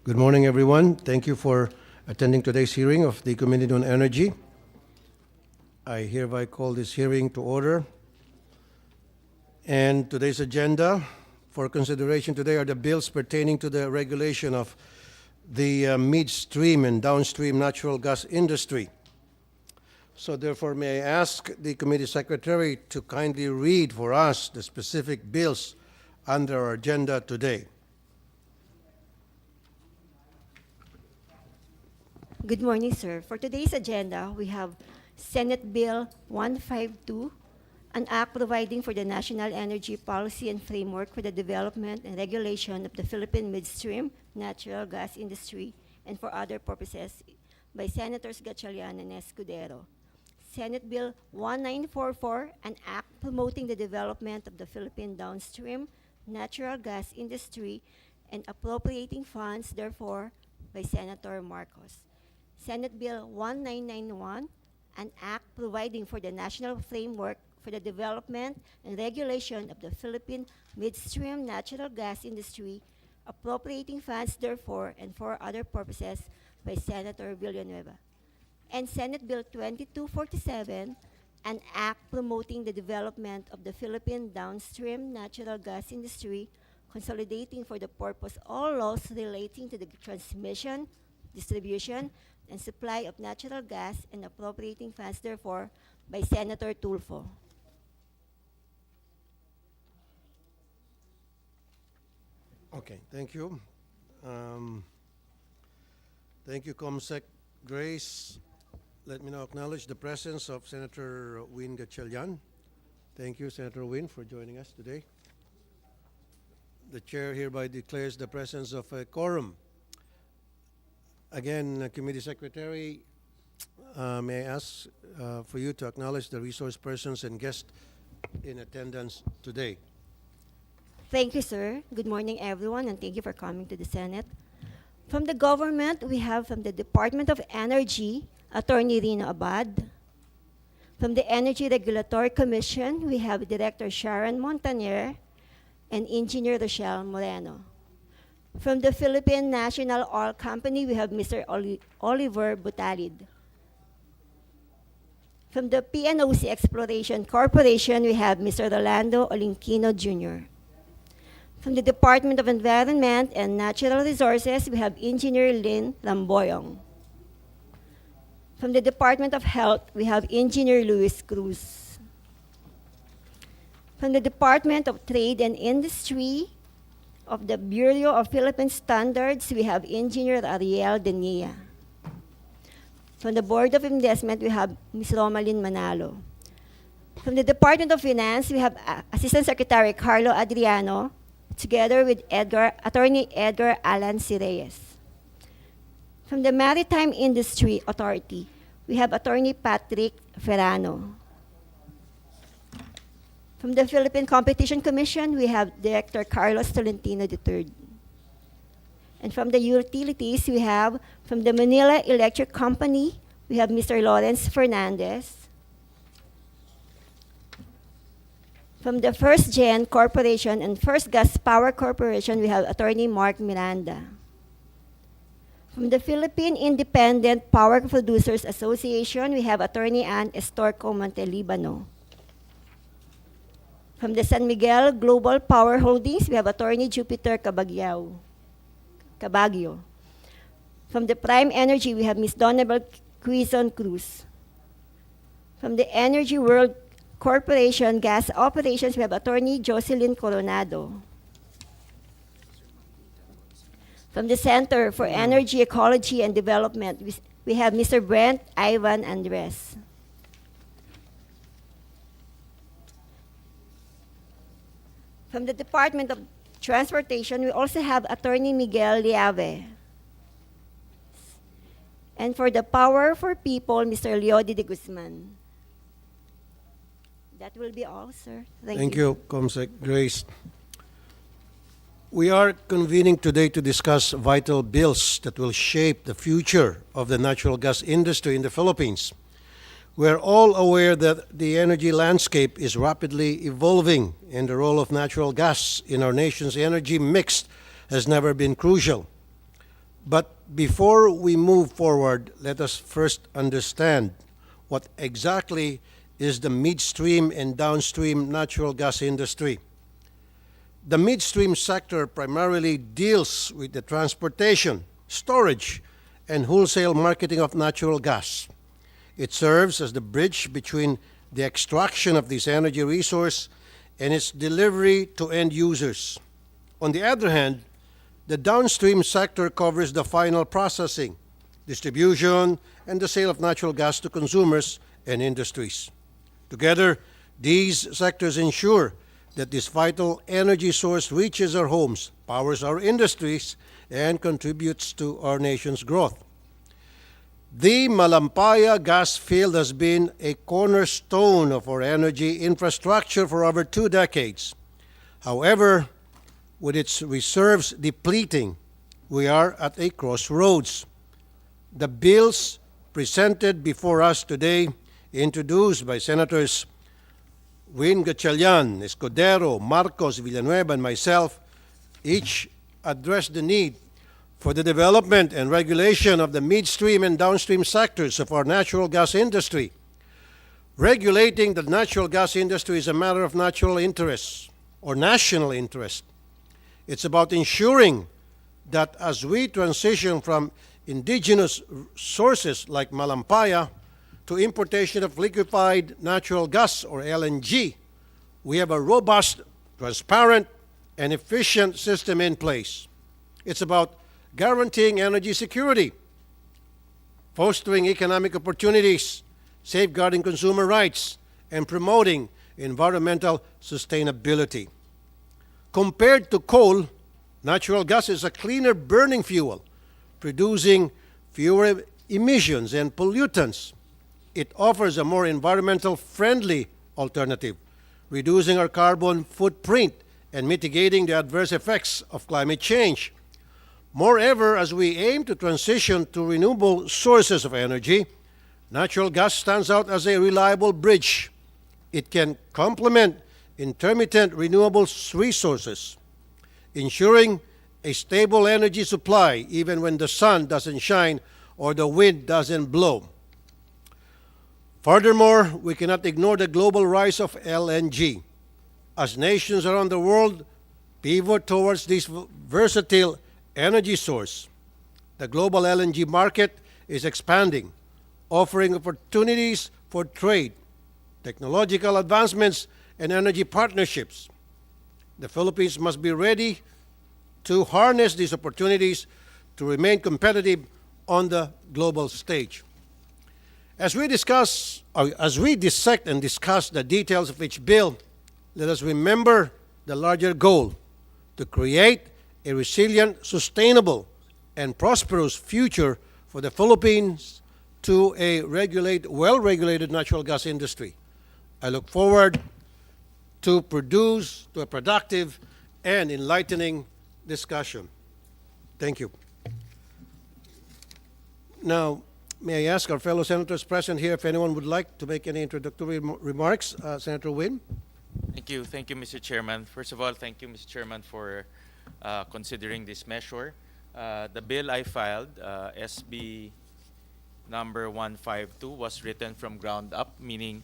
Good morning, everyone. Thank you for attending today's hearing of the Committee on Energy. I hereby call this hearing to order. And today's agenda for consideration today are the bills pertaining to the regulation of the midstream and downstream natural gas industry. So therefore, may I ask the committee secretary to kindly read for us the specific bills under our agenda today. Good morning, sir. For today's agenda, we have Senate Bill 152, an act providing for the national energy policy and framework for the development and regulation of the Philippine midstream natural gas industry and for other purposes, by Senators Gatchalian and Escudero. Senate Bill 1944, an act promoting the development of the Philippine downstream natural gas industry and appropriating funds, therefore, by Senator Marcos. Senate Bill 1991, an act providing for the national framework for the development and regulation of the Philippine midstream natural gas industry, appropriating funds, therefore, and for other purposes, by Senator Villanueva. And Senate Bill 2247, an act promoting the development of the Philippine downstream natural gas industry, consolidating for the purpose all laws relating to the transmission, distribution, and supply of natural gas and appropriating funds, therefore, by Senator Tulfo. Okay, thank you. Thank you, Comsec Grace. Let me now acknowledge the presence of Senator Win Gatchalian. Thank you, Senator Win, for joining us today. The chair hereby declares the presence of a quorum. Again, Committee Secretary, may I ask for you to acknowledge the resource persons and guests in attendance today. Thank you, sir. Good morning, everyone, and thank you for coming to the Senate. From the government, we have from the Department of Energy, Attorney Rino Abad. From the Energy Regulatory Commission, we have Director Sharon Montaner and Engineer Rochelle Moreno. From the Philippine National Oil Company, we have Mr. Oliver Butalid. From the PNOC Exploration Corporation, we have Mr. Rolando Olinquino Jr. From the Department of Environment and Natural Resources, we have Engineer Lynn Lamboyong. From the Department of Health, we have Engineer Luis Cruz. From the Department of Trade and Industry of the Bureau of Philippine Standards, we have Engineer Ariel Denia. From the Board of Investment, we have Ms. Romalyn Manalo. From the Department of Finance, we have Assistant Secretary Carlo Adriano, together with Attorney Edgar Alan C. Reyes. From the Maritime Industry Authority, we have Attorney Patrick Ferrano. From the Philippine Competition Commission, we have Director Carlos Tolentino III. And from the utilities, we have from the Manila Electric Company, we have Mr. Lawrence Fernandez. From the First Gen Corporation and First Gas Power Corporation, we have Attorney Mark Miranda. From the Philippine Independent Power Producers Association, we have Attorney Ann Estorco Montelibano. From the San Miguel Global Power Holdings, we have Attorney Jupiter Cabagyo. From the Prime Energy, we have Ms. Donabel Quizon Cruz. From the Energy World Corporation Gas Operations, we have Attorney Jocelyn Coronado. From the Center for Energy Ecology and Development, we have Mr. Brent Ivan Andres. From the Department of Transportation, we also have Attorney Miguel Liave. And for the Power for People, Mr. Leody de Guzman. That will be all, sir. Thank you, Comsec Grace. We are convening today to discuss vital bills that will shape the future of the natural gas industry in the Philippines. We are all aware that the energy landscape is rapidly evolving, and the role of natural gas in our nation's energy mix has never been crucial. But before we move forward, let us first understand what exactly is the midstream and downstream natural gas industry. The midstream sector primarily deals with the transportation, storage, and wholesale marketing of natural gas. It serves as the bridge between the extraction of this energy resource and its delivery to end users. On the other hand, the downstream sector covers the final processing, distribution, and the sale of natural gas to consumers and industries. Together, these sectors ensure that this vital energy source reaches our homes, powers our industries, and contributes to our nation's growth. The Malampaya gas field has been a cornerstone of our energy infrastructure for over 2 decades. However, with its reserves depleting, we are at a crossroads. The bills presented before us today, introduced by Senators Gatchalian, Escudero, Marcos, Villanueva, and myself, each address the need for the development and regulation of the midstream and downstream sectors of our natural gas industry. Regulating the natural gas industry is a matter of national interest or national interest. It's about ensuring that as we transition from indigenous sources like Malampaya to importation of liquefied natural gas or LNG, we have a robust, transparent, and efficient system in place. It's about guaranteeing energy security, fostering economic opportunities, safeguarding consumer rights, and promoting environmental sustainability. Compared to coal, natural gas is a cleaner burning fuel, producing fewer emissions and pollutants. It offers a more environmental friendly alternative, reducing our carbon footprint and mitigating the adverse effects of climate change. Moreover, as we aim to transition to renewable sources of energy, natural gas stands out as a reliable bridge. It can complement intermittent renewable resources, ensuring a stable energy supply even when the sun doesn't shine or the wind doesn't blow. Furthermore, we cannot ignore the global rise of LNG. As nations around the world pivot towards this versatile energy source, the global LNG market is expanding, offering opportunities for trade, technological advancements, and energy partnerships. The Philippines must be ready to harness these opportunities to remain competitive on the global stage. As we dissect and discuss the details of each bill, let us remember the larger goal: to create a resilient, sustainable, and prosperous future for the Philippines to a well-regulated natural gas industry. I look forward to a productive and enlightening discussion. Thank you. Now, may I ask our fellow senators present here if anyone would like to make any introductory remarks? Senator Win? Thank you, Mr. Chairman. First of all, thank you, Mr. Chairman, for considering this measure. The bill I filed, SB number 152, was written from ground up, meaning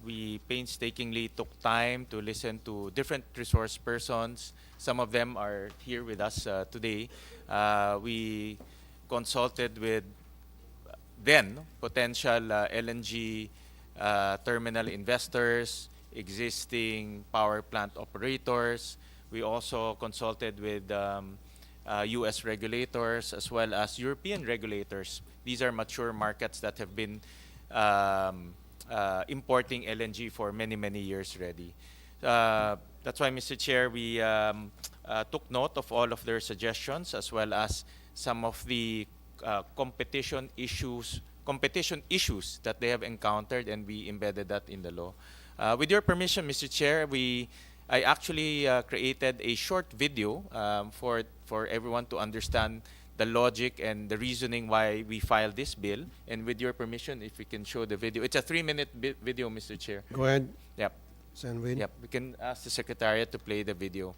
we painstakingly took time to listen to different resource persons. Some of them are here with us today. We consulted with then potential LNG terminal investors, existing power plant operators. We also consulted with US regulators as well as European regulators. These are mature markets that have been importing LNG for many, many years already. That's why, Mr. Chair, we took note of all of their suggestions as well as some of the competition issues that they have encountered, and we embedded that in the law. With your permission, Mr. Chair, I actually created a short video for everyone to understand the logic and the reasoning why we filed this bill. And with your permission, if we can show the video. It's a 3-minute video, Mr. Chair. Go ahead. Yep. Senwin. Yep. We can ask the Secretariat to play the video.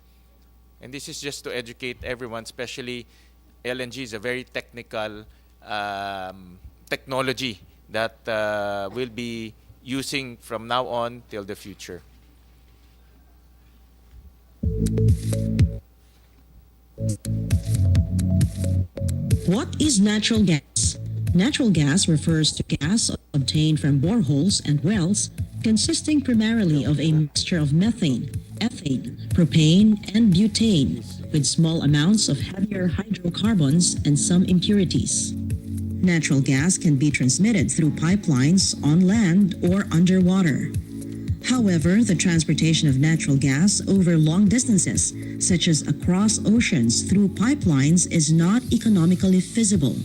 And this is just to educate everyone, especially LNG is a very technical technology that we'll be using from now on till the future. What is natural gas? Natural gas refers to gas obtained from boreholes and wells consisting primarily of a mixture of methane, ethane, propane, and butane, with small amounts of heavier hydrocarbons and some impurities. Natural gas can be transmitted through pipelines on land or underwater. However, the transportation of natural gas over long distances, such as across oceans through pipelines, is not economically feasible.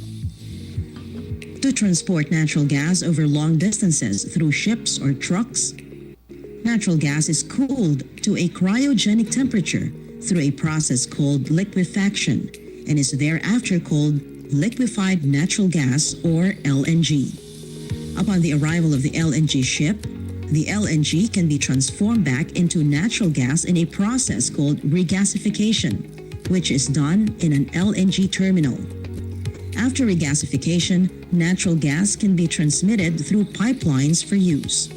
To transport natural gas over long distances through ships or trucks, natural gas is cooled to a cryogenic temperature through a process called liquefaction and is thereafter called liquefied natural gas or LNG. Upon the arrival of the LNG ship, the LNG can be transformed back into natural gas in a process called regasification, which is done in an LNG terminal. After regasification, natural gas can be transmitted through pipelines for use.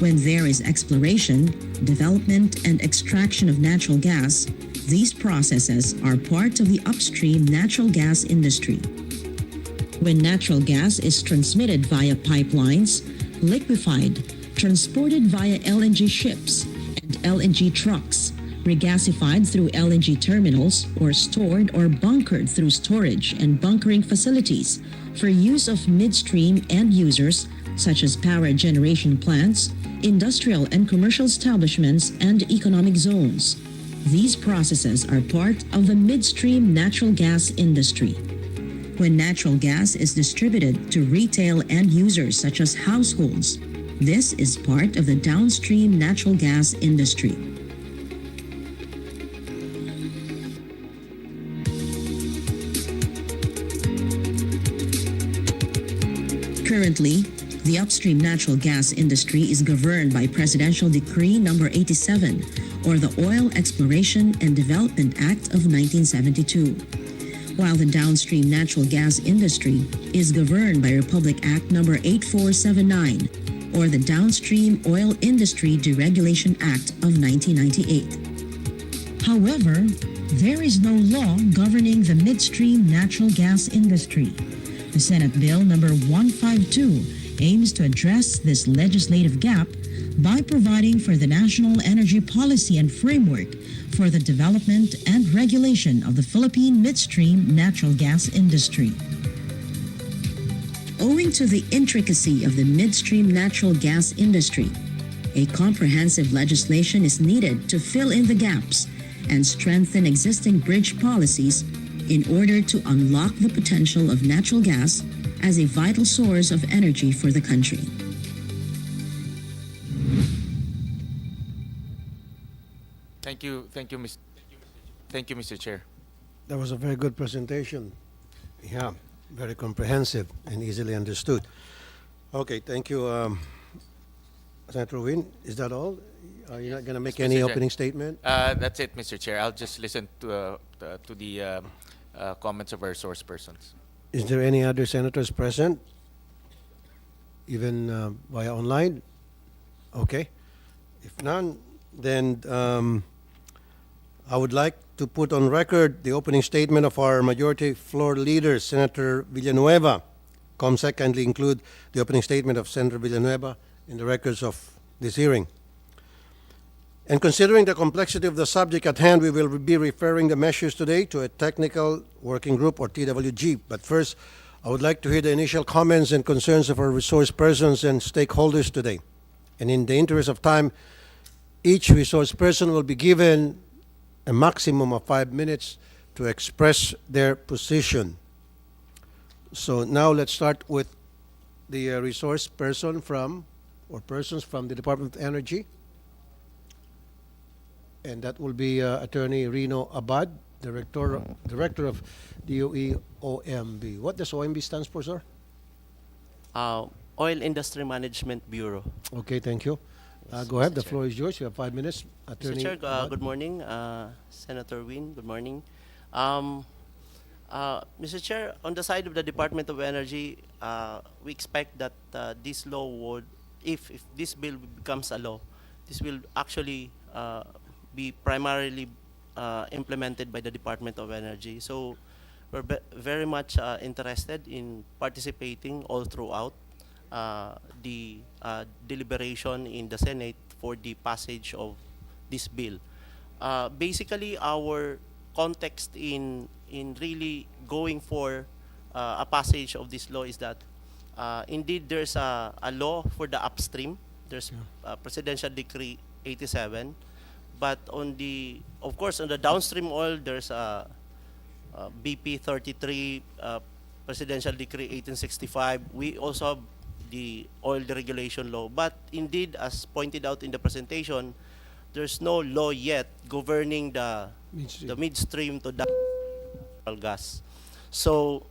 When there is exploration, development, and extraction of natural gas, these processes are part of the upstream natural gas industry. When natural gas is transmitted via pipelines, liquefied, transported via LNG ships and LNG trucks, regasified through LNG terminals, or stored or bunkered through storage and bunkering facilities for use of midstream end users such as power generation plants, industrial and commercial establishments, and economic zones. These processes are part of the midstream natural gas industry. When natural gas is distributed to retail end users such as households, this is part of the downstream natural gas industry. Currently, the upstream natural gas industry is governed by Presidential Decree Number 87, or the Oil Exploration and Development Act of 1972, while the downstream natural gas industry is governed by Republic Act Number 8479, or the Downstream Oil Industry Deregulation Act of 1998. However, there is no law governing the midstream natural gas industry. The Senate Bill number 152 aims to address this legislative gap by providing for the national energy policy and framework for the development and regulation of the Philippine midstream natural gas industry. Owing to the intricacy of the midstream natural gas industry, a comprehensive legislation is needed to fill in the gaps and strengthen existing bridge policies in order to unlock the potential of natural gas as a vital source of energy for the country. Thank you, Mr. Chair. That was a very good presentation. Yeah, very comprehensive and easily understood. Okay, thank you, Senator Win. Is that all? Are you not going to make Mr. any Chair. opening statement? That's it, Mr. Chair. I'll just listen to the comments of our source persons. Is there any other senators present, even via online? Okay. If none, then I would like to put on record the opening statement of our majority floor leader, Senator Villanueva. COMSEC kindly include the opening statement of Senator Villanueva in the records of this hearing. And considering the complexity of the subject at hand, we will be referring the measures today to a technical working group, or TWG. But first, I would like to hear the initial comments and concerns of our resource persons and stakeholders today. And in the interest of time, each resource person will be given a maximum of 5 minutes to express their position. So now let's start with the resource person from, or persons from the Department of Energy. And that will be Attorney Rino Abad, Director of DOE OMB. What does OMB stands for, sir? Oil Industry Management Bureau. Okay, thank you. Yes, Go ahead, Mr. the Chair. floor is yours. You have 5 minutes. Mr. Chair, Abad. good morning. Senator Win, good morning. Mr. Chair, on the side of the Department of Energy, we expect that this law would, if this bill becomes a law, this will actually be primarily implemented by the Department of Energy. So we're very much interested in participating all throughout the deliberation in the Senate for the passage of this bill. Basically, our context in really going for a passage of this law is that indeed there's a law for the upstream. There's Presidential Decree 87, but of course on the downstream oil there's a BP 33, Presidential Decree 1865. We also have the oil deregulation law, but indeed, as pointed out in the presentation, there's no law yet governing the midstream to the natural gas. So,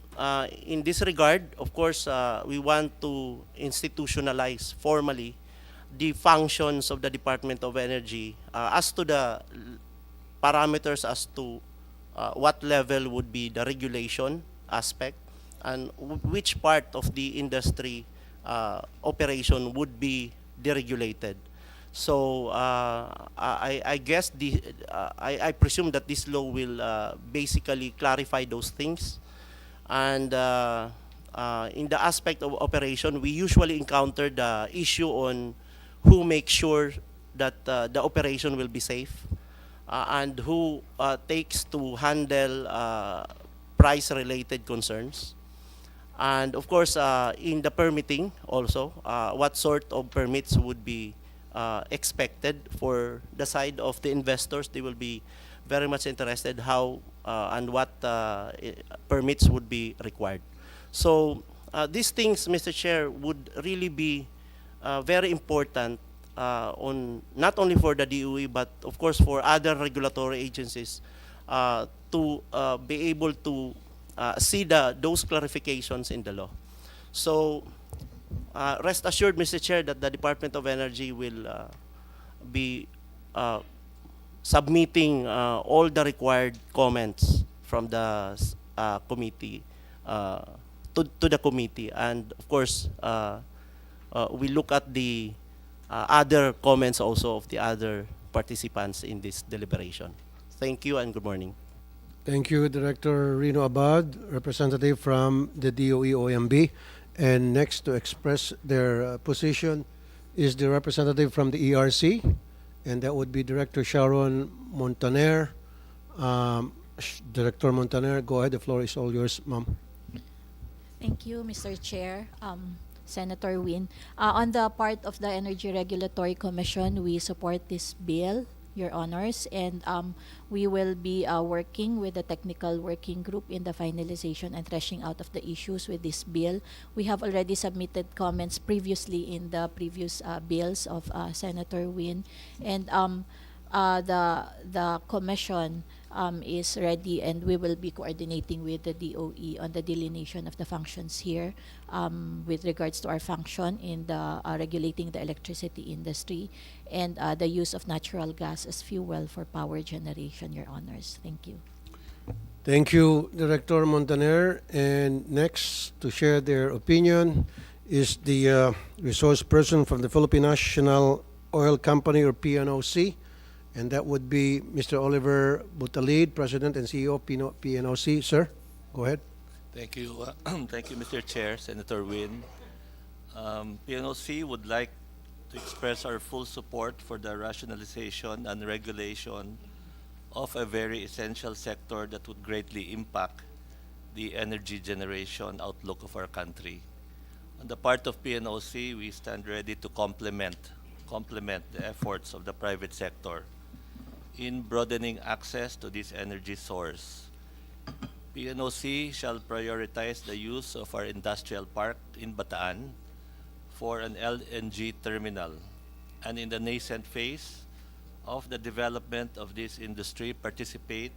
in this regard, of course, we want to institutionalize formally the functions of the Department of Energy as to the parameters as to what level would be the regulation aspect and which part of the industry operation would be deregulated. So I guess I presume that this law will basically clarify those things. And in the aspect of operation, we usually encounter the issue on who makes sure that the operation will be safe and who takes to handle price-related concerns. And of course, in the permitting also, what sort of permits would be expected for the side of the investors. They will be very much interested how and what permits would be required. So these things, Mr. Chair, would really be very important on not only for the DOE but of course for other regulatory agencies to be able to see those clarifications in the law. So rest assured, Mr. Chair, that the Department of Energy will be submitting all the required comments from the committee to the committee, and of course we look at the other comments also of the other participants in this deliberation. Thank you and good morning. Thank you, Director Rino Abad, representative from the DOE OMB. And next to express their position is the representative from the ERC, and that would be Director Sharon Montaner. Director Montaner, go ahead. The floor is all yours, ma'am. Thank you, Mr. Chair. Senator Win. On the part of the Energy Regulatory Commission, we support this bill, Your Honors, and we will be working with the technical working group in the finalization and threshing out of the issues with this bill. We have already submitted comments previously in the previous bills of Senator Win, and the commission is ready, and we will be coordinating with the DOE on the delineation of the functions here with regards to our function in the regulating the electricity industry and the use of natural gas as fuel for power generation, Your Honors. Thank you. Thank you, Director Montaner. And next to share their opinion is the resource person from the Philippine National Oil Company, or PNOC, and that would be Mr. Oliver Butalid, President and CEO of PNOC. Sir, go ahead. Thank you. Thank you, Mr. Chair, Senator Win. PNOC would like to express our full support for the rationalization and regulation of a very essential sector that would greatly impact the energy generation outlook of our country. On the part of PNOC, we stand ready to complement the efforts of the private sector in broadening access to this energy source. PNOC shall prioritize the use of our industrial park in Bataan for an LNG terminal, and in the nascent phase of the development of this industry, participate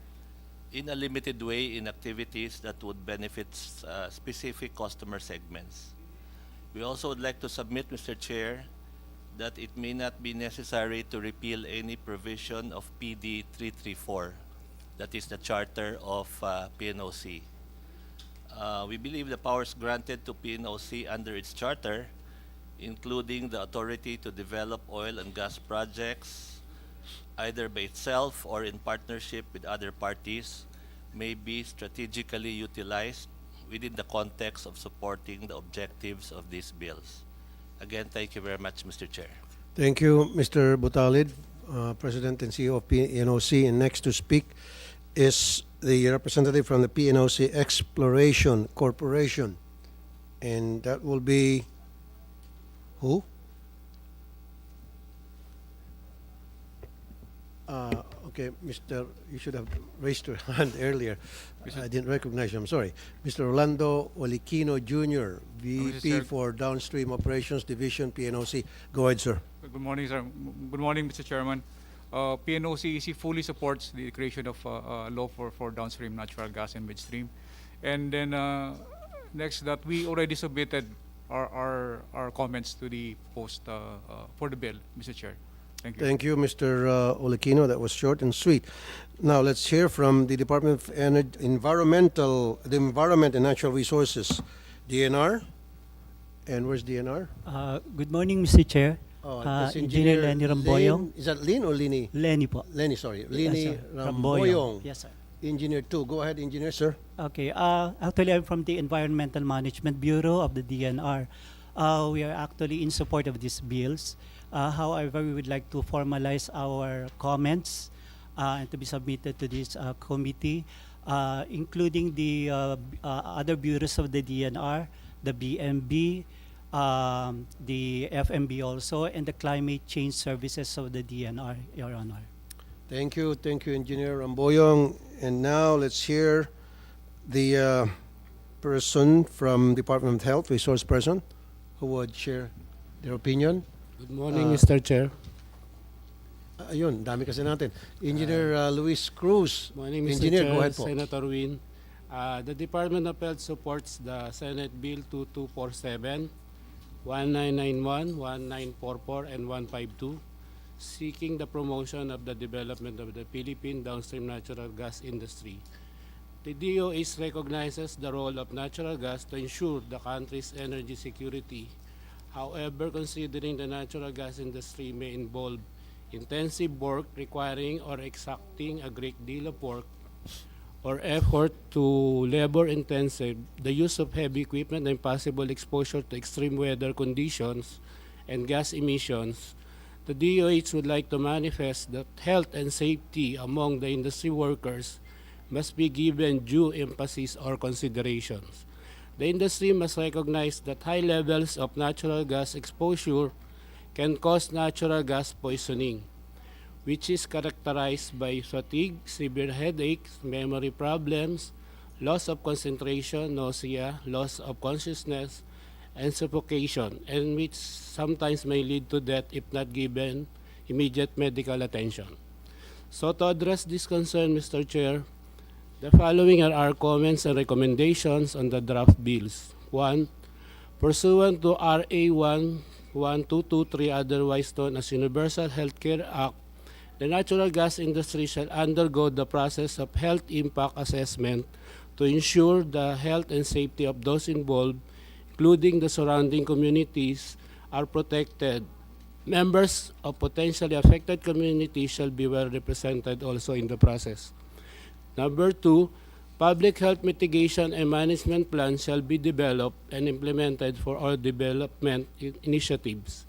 in a limited way in activities that would benefit specific customer segments. We also would like to submit, Mr. Chair, that it may not be necessary to repeal any provision of PD 334, that is the charter of PNOC. We believe the powers granted to PNOC under its charter, including the authority to develop oil and gas projects, either by itself or in partnership with other parties, may be strategically utilized within the context of supporting the objectives of these bills. Again, thank you very much, Mr. Chair. Thank you, Mr. Butalid, President and CEO of PNOC. And next to speak is the representative from the PNOC Exploration Corporation. And that will be who? Okay, Mr. You should have raised your hand earlier. I didn't recognize you. I'm sorry. Mr. Orlando Oliquino Jr., VP Chair. for Downstream Operations Division, PNOC. Go ahead, sir. Good morning, sir. Good morning, Mr. Chairman. PNOC fully supports the creation of a law for downstream natural gas and midstream. And then next, that we already submitted our comments to the post for the bill, Mr. Chair. Thank you. Thank you, Mr. Oliquino. That was short and sweet. Now let's hear from the Department of the Environment and Natural Resources, DNR. And where's DNR? Good morning, Mr. Chair. That's Engineer Lenny Ramboyong. Is that Lin or Lini? Lenny po. Lenny, sorry. Yes, Lini sir. Ramboyong. Yes, sir. Engineer 2. Go ahead, Engineer, sir. Okay. Actually, I'm from the Environmental Management Bureau of the DNR. We are actually in support of these bills. However, we would like to formalize our comments and to be submitted to this committee, including the other bureaus of the DNR, the BMB, the FMB also, and the Climate Change Services of the DNR, Your Honor. Thank you, Engineer Ramboyong. And now let's hear the person from Department of Health, resource person, who would share their opinion. Good morning, Mr. Chair. Ayun, dami kasi natin. Engineer Luis Cruz. Morning, Mr. Engineer, Chair, go ahead po. Senator Win. The Department of Health supports the Senate Bill 2247, 1991, 1944, and 152, seeking the promotion of the development of the Philippine downstream natural gas industry. The DOH recognizes the role of natural gas to ensure the country's energy security. However, considering the natural gas industry may involve intensive work requiring or exacting a great deal of work or effort to labor-intensive, the use of heavy equipment and possible exposure to extreme weather conditions and gas emissions, the DOH would like to manifest that health and safety among the industry workers must be given due emphasis or considerations. The industry must recognize that high levels of natural gas exposure can cause natural gas poisoning, which is characterized by fatigue, severe headaches, memory problems, loss of concentration, nausea, loss of consciousness, and suffocation, and which sometimes may lead to death if not given immediate medical attention. So to address this concern, Mr. Chair, the following are our comments and recommendations on the draft bills. 1. Pursuant to RA 11223, otherwise known as Universal Healthcare Act, the natural gas industry shall undergo the process of health impact assessment to ensure the health and safety of those involved, including the surrounding communities, are protected. Members of potentially affected communities shall be well represented also in the process. Number 2, public health mitigation and management plans shall be developed and implemented for all development initiatives.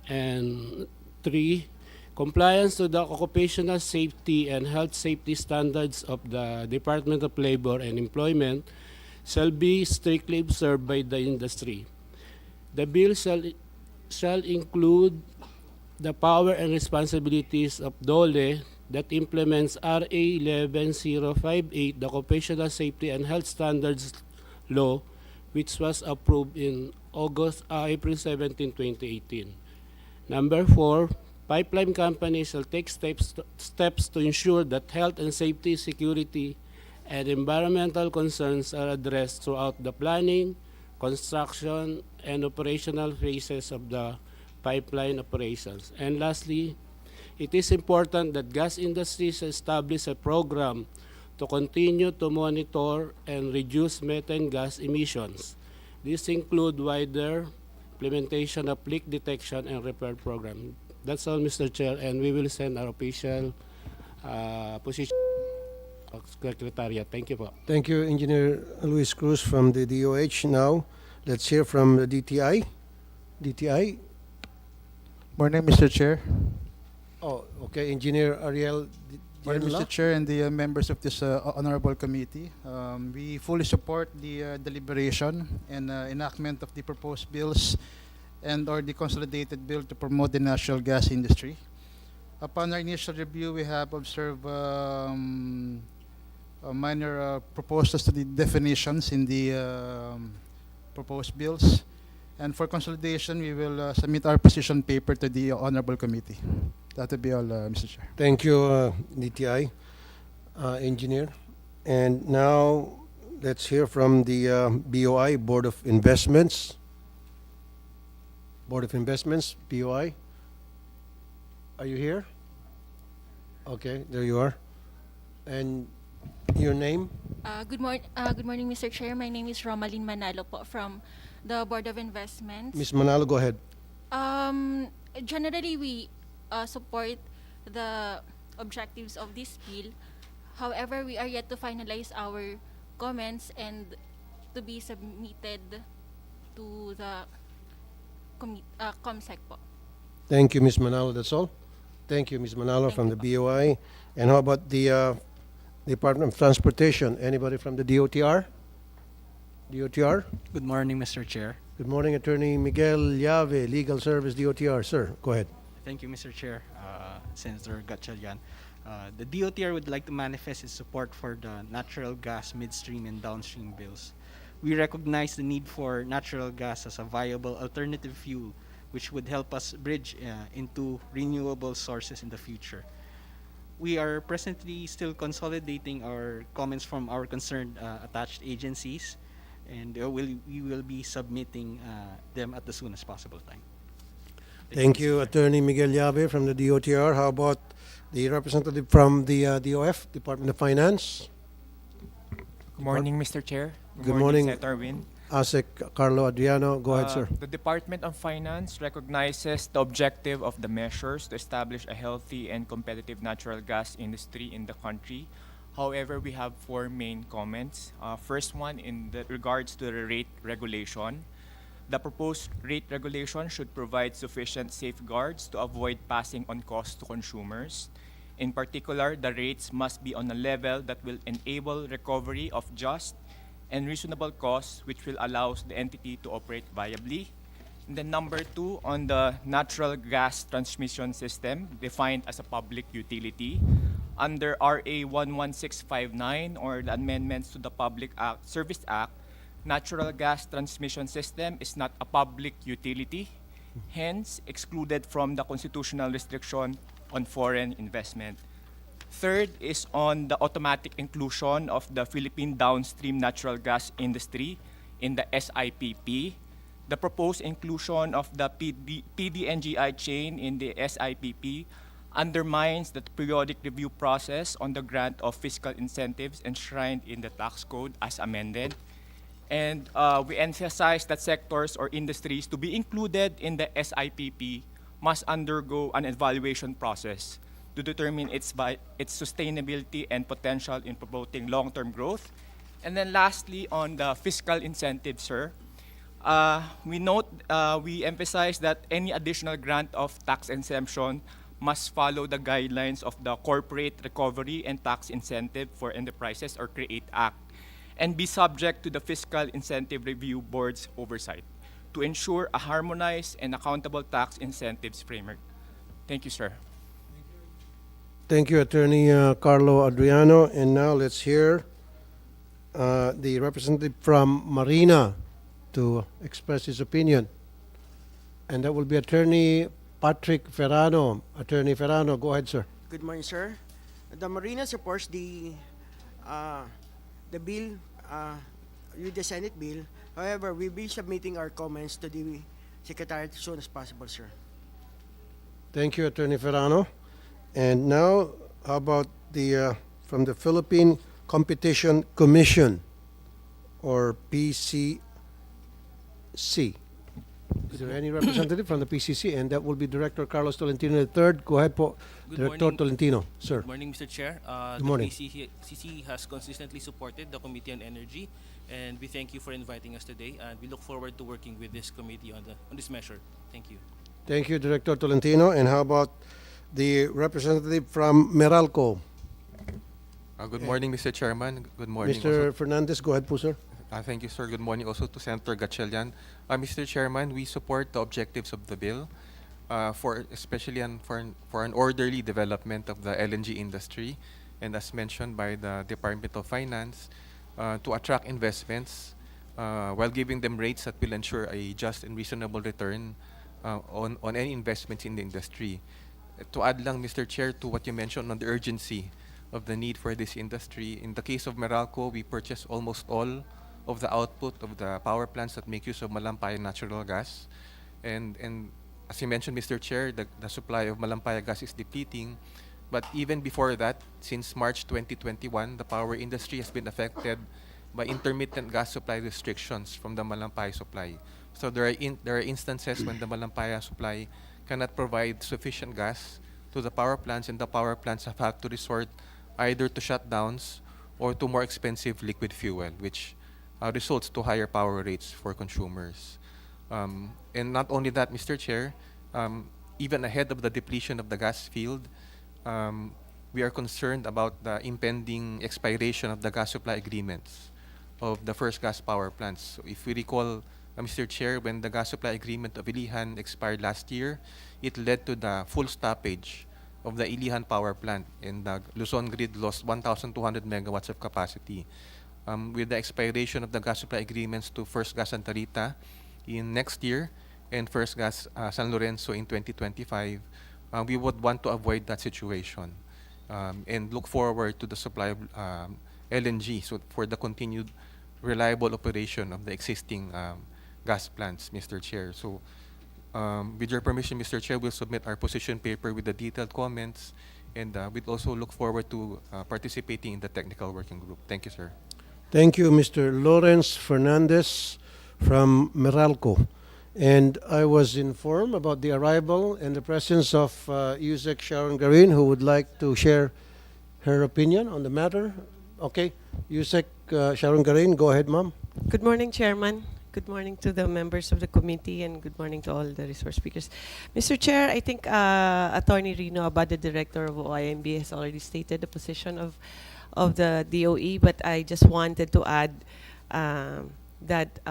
And 3, compliance to the occupational safety and health safety standards of the Department of Labor and Employment shall be strictly observed by the industry. The bill shall include the power and responsibilities of DOLE that implements RA 11058, the Occupational Safety and Health Standards Law, which was approved in April 17, 2018. Number 4, pipeline companies shall take steps to ensure that health and safety, security, and environmental concerns are addressed throughout the planning, construction, and operational phases of the pipeline operations. And lastly, it is important that gas industries establish a program to continue to monitor and reduce methane gas emissions. These include wider implementation of leak detection and repair program. That's all, Mr. Chair, and we will send our official position Secretariat. Thank you po. Thank you, Engineer Luis Cruz from the DOH. Now, let's hear from the DTI. DTI. Morning, Mr. Chair. Oh, okay. Engineer Ariel Morning, Dianla. Mr. Chair and the members of this honorable committee. We fully support the deliberation and enactment of the proposed bills and or the consolidated bill to promote the natural gas industry. Upon our initial review, we have observed minor proposals to the definitions in the proposed bills. And for consolidation, we will submit our position paper to the honorable committee. That will be all, Mr. Chair. Thank you, DTI engineer. And now, let's hear from the BOI, Board of Investments. Board of Investments, BOI. Are you here? Okay, there you are. And your name? Good morning, Mr. Chair. My name is Romalyn Manalo po from the Board of Investments. Ms. Manalo, go ahead. Generally, we support the objectives of this bill. However, we are yet to finalize our comments and to be submitted to the COMSEC po. Thank you, Ms. Manalo. That's all. Thank you, Ms. Manalo from the BOI. And how about the Department of Transportation? Anybody from the DOTR? DOTR? Good morning, Mr. Chair. Good morning, Attorney Miguel Llave, Legal Service, DOTR. Sir, go ahead. Thank you, Mr. Chair. Senator Gatchalian. The DOTR would like to manifest its support for the natural gas midstream and downstream bills. We recognize the need for natural gas as a viable alternative fuel, which would help us bridge into renewable sources in the future. We are presently still consolidating our comments from our concerned attached agencies, and we will be submitting them at the soonest possible time. Thank you, Attorney Miguel Llave from the DOTR. How about the representative from the DOF, Department of Finance? Good morning, Mr. Chair. Good morning. Senator Win. ASEC Carlo Adriano. Go ahead, sir. The Department of Finance recognizes the objective of the measures to establish a healthy and competitive natural gas industry in the country. However, we have four main comments. First one in regards to the rate regulation. The proposed rate regulation should provide sufficient safeguards to avoid passing on costs to consumers. In particular, the rates must be on a level that will enable recovery of just and reasonable costs, which will allow the entity to operate viably. And then number two, on the natural gas transmission system, defined as a public utility. Under RA 11659, or the amendments to the Public Service Act, natural gas transmission system is not a public utility, hence excluded from the constitutional restriction on foreign investment. Third is on the automatic inclusion of the Philippine downstream natural gas industry in the SIPP. The proposed inclusion of the PDNGI chain in the SIPP undermines the periodic review process on the grant of fiscal incentives enshrined in the tax code as amended. And we emphasize that sectors or industries to be included in the SIPP must undergo an evaluation process to determine its sustainability and potential in promoting long-term growth. And then lastly, on the fiscal incentives, sir, we emphasize that any additional grant of tax exemption must follow the guidelines of the Corporate Recovery and Tax Incentive for Enterprises, or CREATE Act, and be subject to the Fiscal Incentive Review Board's oversight to ensure a harmonized and accountable tax incentives framework. Thank you, sir. Thank you, Attorney Carlo Adriano. And now let's hear the representative from Marina to express his opinion. And that will be Attorney Patrick Ferrano. Attorney Ferrano, go ahead, sir. Good morning, sir. The Marina supports the bill, with the Senate bill. However, we'll be submitting our comments to the Secretariat as soon as possible, sir. Thank you, Attorney Ferrano. And now, how about the from the Philippine Competition Commission, or PCC. Is there any representative from the PCC? And that will be Director Carlos Tolentino III. Go ahead, po. Good Director morning. Tolentino, sir. Good morning, Mr. Chair. Good morning. The PCC has consistently supported the Committee on Energy, and we thank you for inviting us today, and we look forward to working with this committee on this measure. Thank you. Thank you, Director Tolentino. And how about the representative from Meralco? Good morning, Mr. Chairman. Good morning. Mr. Fernandez, go ahead po, sir. Thank you, sir. Good morning also to Senator Gatchalian. Mr. Chairman, we support the objectives of the bill, especially for an orderly development of the LNG industry, and as mentioned by the Department of Finance, to attract investments while giving them rates that will ensure a just and reasonable return on any investments in the industry. To add lang, Mr. Chair, to what you mentioned on the urgency of the need for this industry, in the case of Meralco, we purchase almost all of the output of the power plants that make use of Malampaya natural gas. And as you mentioned, Mr. Chair, the supply of Malampaya gas is depleting. But even before that, since March 2021, the power industry has been affected by intermittent gas supply restrictions from the Malampaya supply. So there are instances when the Malampaya supply cannot provide sufficient gas to the power plants, and the power plants have had to resort either to shutdowns or to more expensive liquid fuel, which results to higher power rates for consumers. And not only that, Mr. Chair, even ahead of the depletion of the gas field, we are concerned about the impending expiration of the gas supply agreements of the first gas power plants. So if we recall, Mr. Chair, when the gas supply agreement of Ilihan expired last year, it led to the full stoppage of the Ilihan power plant, and the Luzon grid lost 1,200 megawatts of capacity. With the expiration of the gas supply agreements to First Gas Santa Rita in next year and First Gas San Lorenzo in 2025, we would want to avoid that situation and look forward to the supply of LNG, so for the continued reliable operation of the existing gas plants, Mr. Chair. So with your permission, Mr. Chair, we'll submit our position paper with the detailed comments, and we'd also look forward to participating in the technical working group. Thank you, sir. Thank you, Mr. Lawrence Fernandez from Meralco. And I was informed about the arrival and the presence of Yusek Sharon Garin, who would like to share her opinion on the matter. Okay, Yusek Sharon Garin, go ahead, ma'am. Good morning, Chairman. Good morning to the members of the committee, and good morning to all the resource speakers. Mr. Chair, I think Attorney Rino Abad, the Director of OIMB, has already stated the position of the DOE, but I just wanted to add that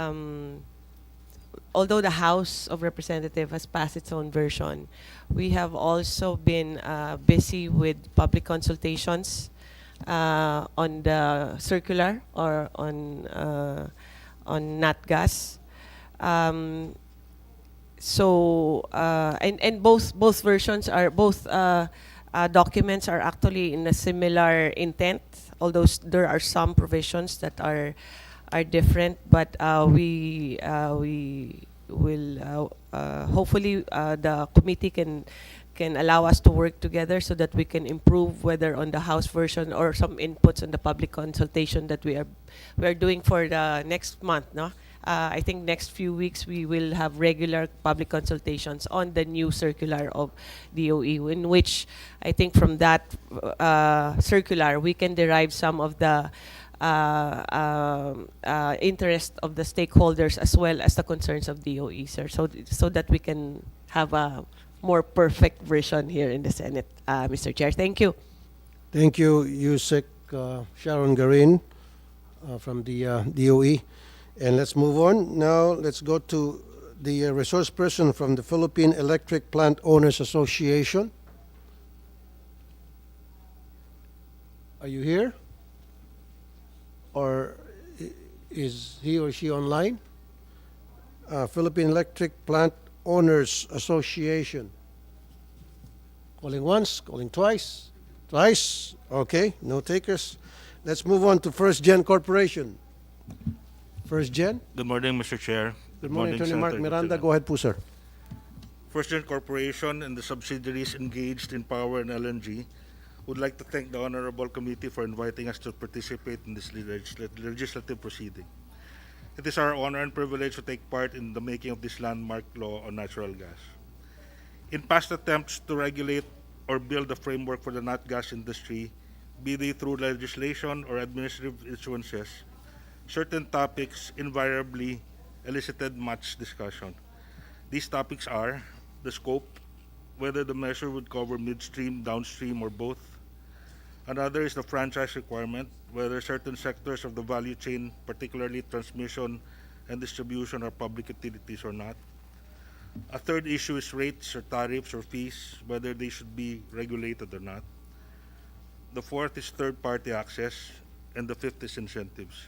although the House of Representatives has passed its own version, we have also been busy with public consultations on the circular, or on NatGas. And both versions are documents are actually in a similar intent, although there are some provisions that are different. But we will hopefully the committee can allow us to work together so that we can improve, whether on the House version or some inputs on the public consultation that we are doing for the next month. No, I think next few weeks we will have regular public consultations on the new circular of DOE, in which I think from that circular we can derive some of the interest of the stakeholders as well as the concerns of DOE, sir, so that we can have a more perfect version here in the Senate, Mr. Chair. Thank you. Thank you, Yusek Sharon Garin from the DOE. And let's move on. Now let's go to the resource person from the Philippine Electric Plant Owners Association. Are you here? Or is he or she online? Philippine Electric Plant Owners Association. Calling once, calling twice. Twice? Okay, no takers. Let's move on to First Gen Corporation. First Gen? Good morning, Mr. Chair. Good morning, Attorney Mark Miranda. Go ahead po, sir. First Gen Corporation and the subsidiaries engaged in power and LNG would like to thank the Honorable Committee for inviting us to participate in this legislative proceeding. It is our honor and privilege to take part in the making of this landmark law on natural gas. In past attempts to regulate or build a framework for the nat gas industry, be they through legislation or administrative issuances, certain topics invariably elicited much discussion. These topics are the scope, whether the measure would cover midstream, downstream, or both. Another is the franchise requirement, whether certain sectors of the value chain, particularly transmission and distribution, are public utilities or not. A third issue is rates or tariffs or fees, whether they should be regulated or not. The fourth is third-party access, and the fifth is incentives.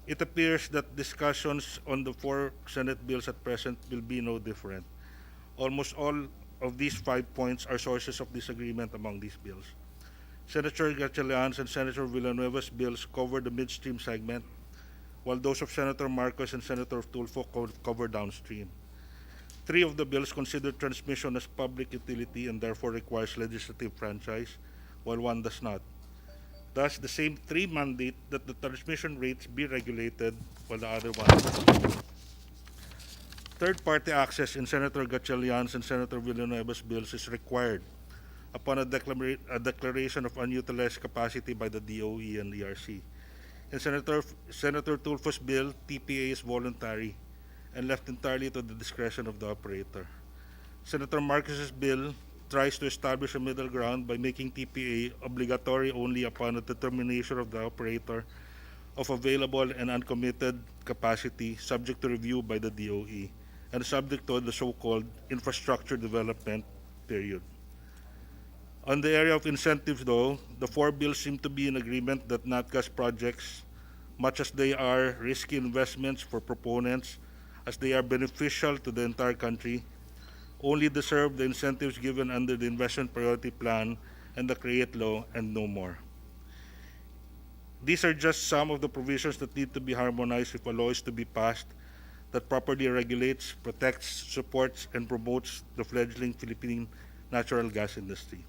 It appears that discussions on the 4 Senate bills at present will be no different. Almost all of these 5 points are sources of disagreement among these bills. Senator Gatchalian's and Senator Villanueva's bills cover the midstream segment, while those of Senator Marcos and Senator Tulfo cover downstream. 3 of the bills consider transmission as public utility and therefore requires legislative franchise, while 1 does not. Thus, the same 3 mandate that the transmission rates be regulated, while the other one does. Third-party access in Senator Gatchalian's and Senator Villanueva's bills is required upon a declaration of unutilized capacity by the DOE and ERC. In Senator Tulfo's bill, TPA is voluntary and left entirely to the discretion of the operator. Senator Marcos's bill tries to establish a middle ground by making TPA obligatory only upon a determination of the operator of available and uncommitted capacity subject to review by the DOE and subject to the so-called infrastructure development period. On the area of incentives, though, the 4 bills seem to be in agreement that NatGas projects, much as they are risky investments for proponents, as they are beneficial to the entire country, only deserve the incentives given under the Investment Priority Plan and the CREATE Law and no more. These are just some of the provisions that need to be harmonized if a law is to be passed that properly regulates, protects, supports, and promotes the fledgling Philippine natural gas industry.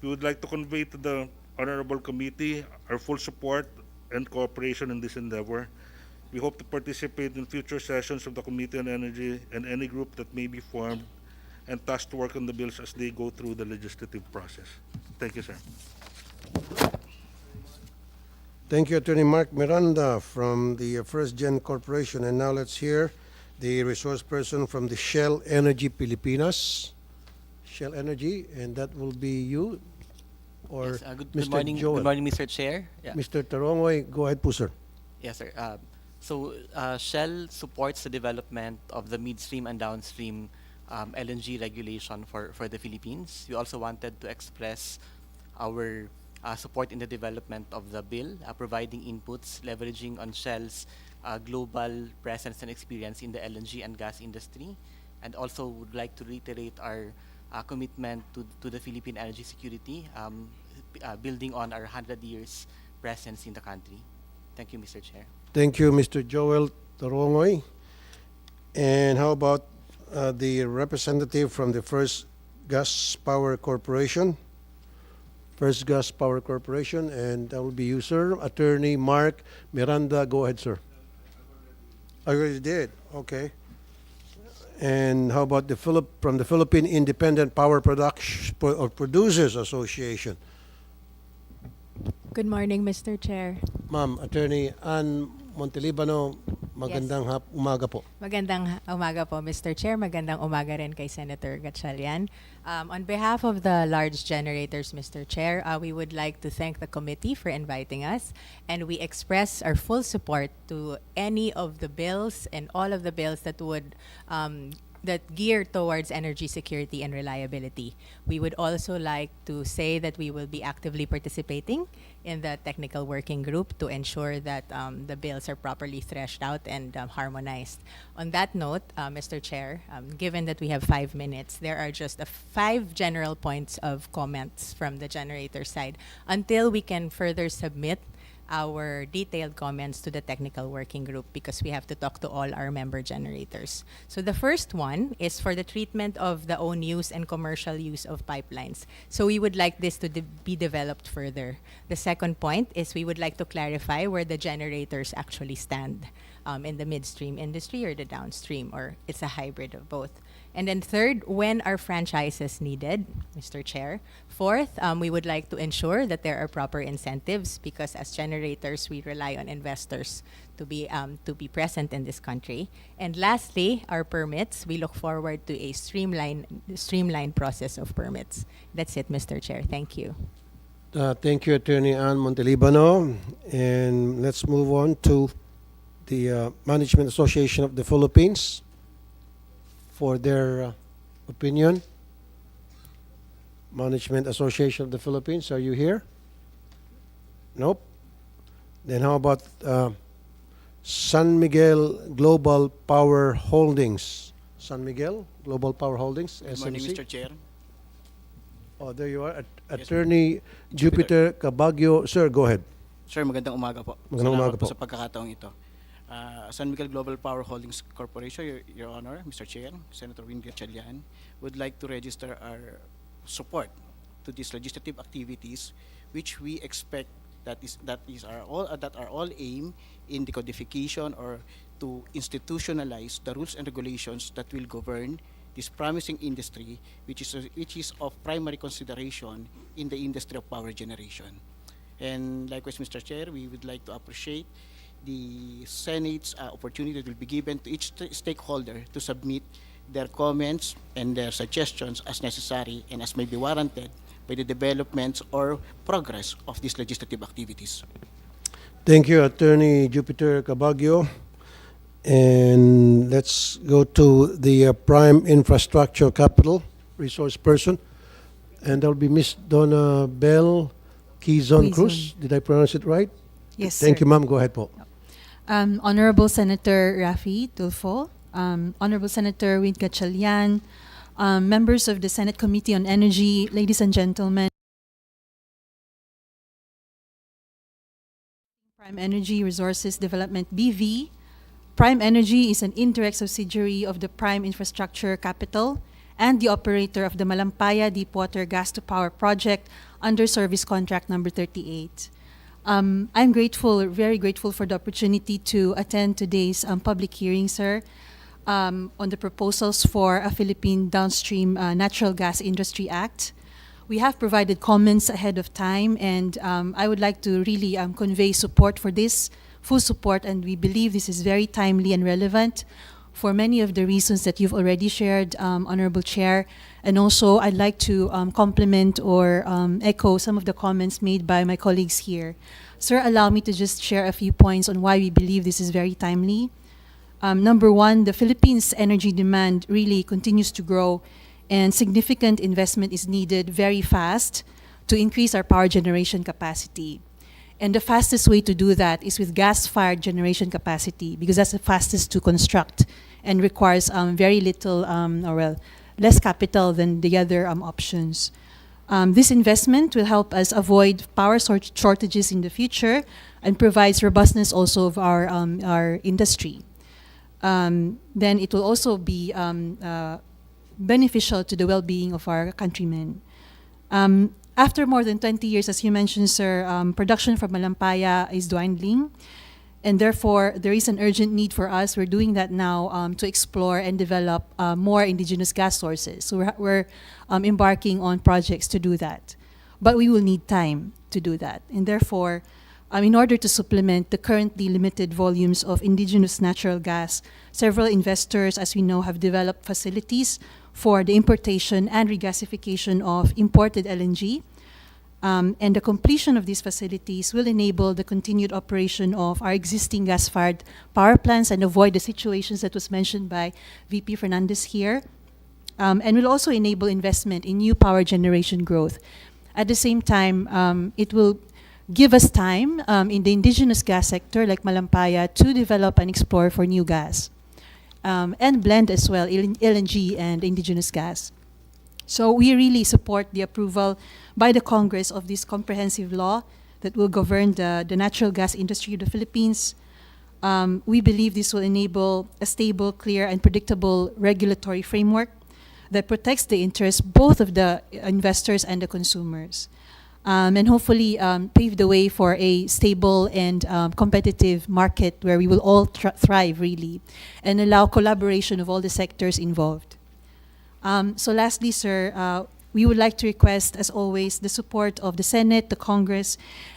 We would like to convey to the Honorable Committee our full support and cooperation in this endeavor. We hope to participate in future sessions of the Committee on Energy and any group that may be formed and tasked to work on the bills as they go through the legislative process. Thank you, sir. Thank you, Attorney Mark Miranda from the First Gen Corporation. And now let's hear the resource person from the Shell Energy Pilipinas. Shell Energy, and that will be you or Yes, Mr. good morning, Joel. good morning, Mr. Chair. Yeah. Mr. Tarongoy, go ahead po, sir. Yes, sir. Shell supports the development of the midstream and downstream LNG regulation for the Philippines. We also wanted to express our support in the development of the bill, providing inputs, leveraging on Shell's global presence and experience in the LNG and gas industry, and also would like to reiterate our commitment to the Philippine energy security, building on our 100 years presence in the country. Thank you, Mr. Chair. Thank you, Mr. Joel Tarongoy. And how about the representative from the First Gas Power Corporation? First Gas Power Corporation, and that will be you, sir. Attorney Mark Miranda, go ahead, sir. I already did, okay. And how about from the Philippine Independent Power Producers Association? Good morning, Mr. Chair. Ma'am, Attorney Ann Montelibano, magandang umaga po. Magandang umaga po, Mr. Chair. Magandang umaga rin kay Senator Gatchalian. On behalf of the large generators, Mr. Chair, we would like to thank the committee for inviting us, and we express our full support to any of the bills and all of the bills that would that gear towards energy security and reliability. We would also like to say that we will be actively participating in the technical working group to ensure that the bills are properly threshed out and harmonized. On that note, Mr. Chair, given that we have 5 minutes, there are just 5 general points of comments from the generator side until we can further submit our detailed comments to the technical working group because we have to talk to all our member generators. So the first one is for the treatment of the own use and commercial use of pipelines. So we would like this to be developed further. The second point is we would like to clarify where the generators actually stand in the midstream industry or the downstream, or it's a hybrid of both. And then third, when are franchises needed, Mr. Chair? Fourth, we would like to ensure that there are proper incentives because as generators, we rely on investors to be present in this country. And lastly, our permits. We look forward to a streamlined process of permits. That's it, Mr. Chair. Thank you. Thank you, Attorney Ann Montelibano. And let's move on to the Management Association of the Philippines for their opinion. Management Association of the Philippines, are you here? Nope. Then how about San Miguel Global Power Holdings? San Miguel Global Power Holdings, Good morning, SMC. Mr. Chair. Oh, there you are. Attorney Jupiter Cabagyo. Sir, go ahead. Sir, magandang umaga po. Magandang umaga po. Sa pagkakataong ito. San Miguel Global Power Holdings Corporation, Your Honor, Mr. Chair, Senator Gatchalian, would like to register our support to these legislative activities, which we expect that are all aimed in the codification or to institutionalize the rules and regulations that will govern this promising industry, which is of primary consideration in the industry of power generation. And likewise, Mr. Chair, we would like to appreciate the Senate's opportunity that will be given to each stakeholder to submit their comments and their suggestions as necessary and as may be warranted by the developments or progress of these legislative activities. Thank you, Attorney Jupiter Cabagyo. And let's go to the Prime Infrastructure Capital Resource Person. And that will be Miss Donna Bell Quizon Cruz. Did I pronounce it right? Yes, Thank sir. you, ma'am. Go ahead po. Honorable Senator Rafi Tulfo, Honorable Senator Gatchalian, members of the Senate Committee on Energy, ladies and gentlemen. Prime Energy Resources Development BV. Prime Energy is an indirect subsidiary of the Prime Infrastructure Capital and the operator of the Malampaya Deepwater Gas to Power project under service contract number 38. I'm grateful, very grateful for the opportunity to attend today's public hearing, sir, on the proposals for a Philippine Downstream Natural Gas Industry Act. We have provided comments ahead of time, and I would like to really convey support for this, full support, and we believe this is very timely and relevant for many of the reasons that you've already shared, Honorable Chair. And also, I'd like to complement or echo some of the comments made by my colleagues here. Sir, allow me to just share a few points on why we believe this is very timely. Number one, the Philippines' energy demand really continues to grow, and significant investment is needed very fast to increase our power generation capacity. And the fastest way to do that is with gas-fired generation capacity, because that's the fastest to construct and requires very little, less capital than the other options. This investment will help us avoid power shortages in the future and provides robustness also of our industry. Then it will also be beneficial to the well-being of our countrymen. After more than 20 years, as you mentioned, sir, production from Malampaya is dwindling, and therefore there is an urgent need for us. We're doing that now to explore and develop more indigenous gas sources. So we're embarking on projects to do that, but we will need time to do that, and therefore, in order to supplement the currently limited volumes of indigenous natural gas, several investors, as we know, have developed facilities for the importation and regasification of imported LNG. And the completion of these facilities will enable the continued operation of our existing gas-fired power plants and avoid the situations that was mentioned by VP Fernandez here, and will also enable investment in new power generation growth. At the same time, it will give us time in the indigenous gas sector like Malampaya to develop and explore for new gas, and blend as well LNG and indigenous gas. So we really support the approval by the Congress of this comprehensive law that will govern the natural gas industry of the Philippines. We believe this will enable a stable, clear, and predictable regulatory framework that protects the interests both of the investors and the consumers, and hopefully pave the way for a stable and competitive market where we will all thrive, really, and allow collaboration of all the sectors involved. So lastly, sir, we would like to request, as always, the support of the Senate, the Congress,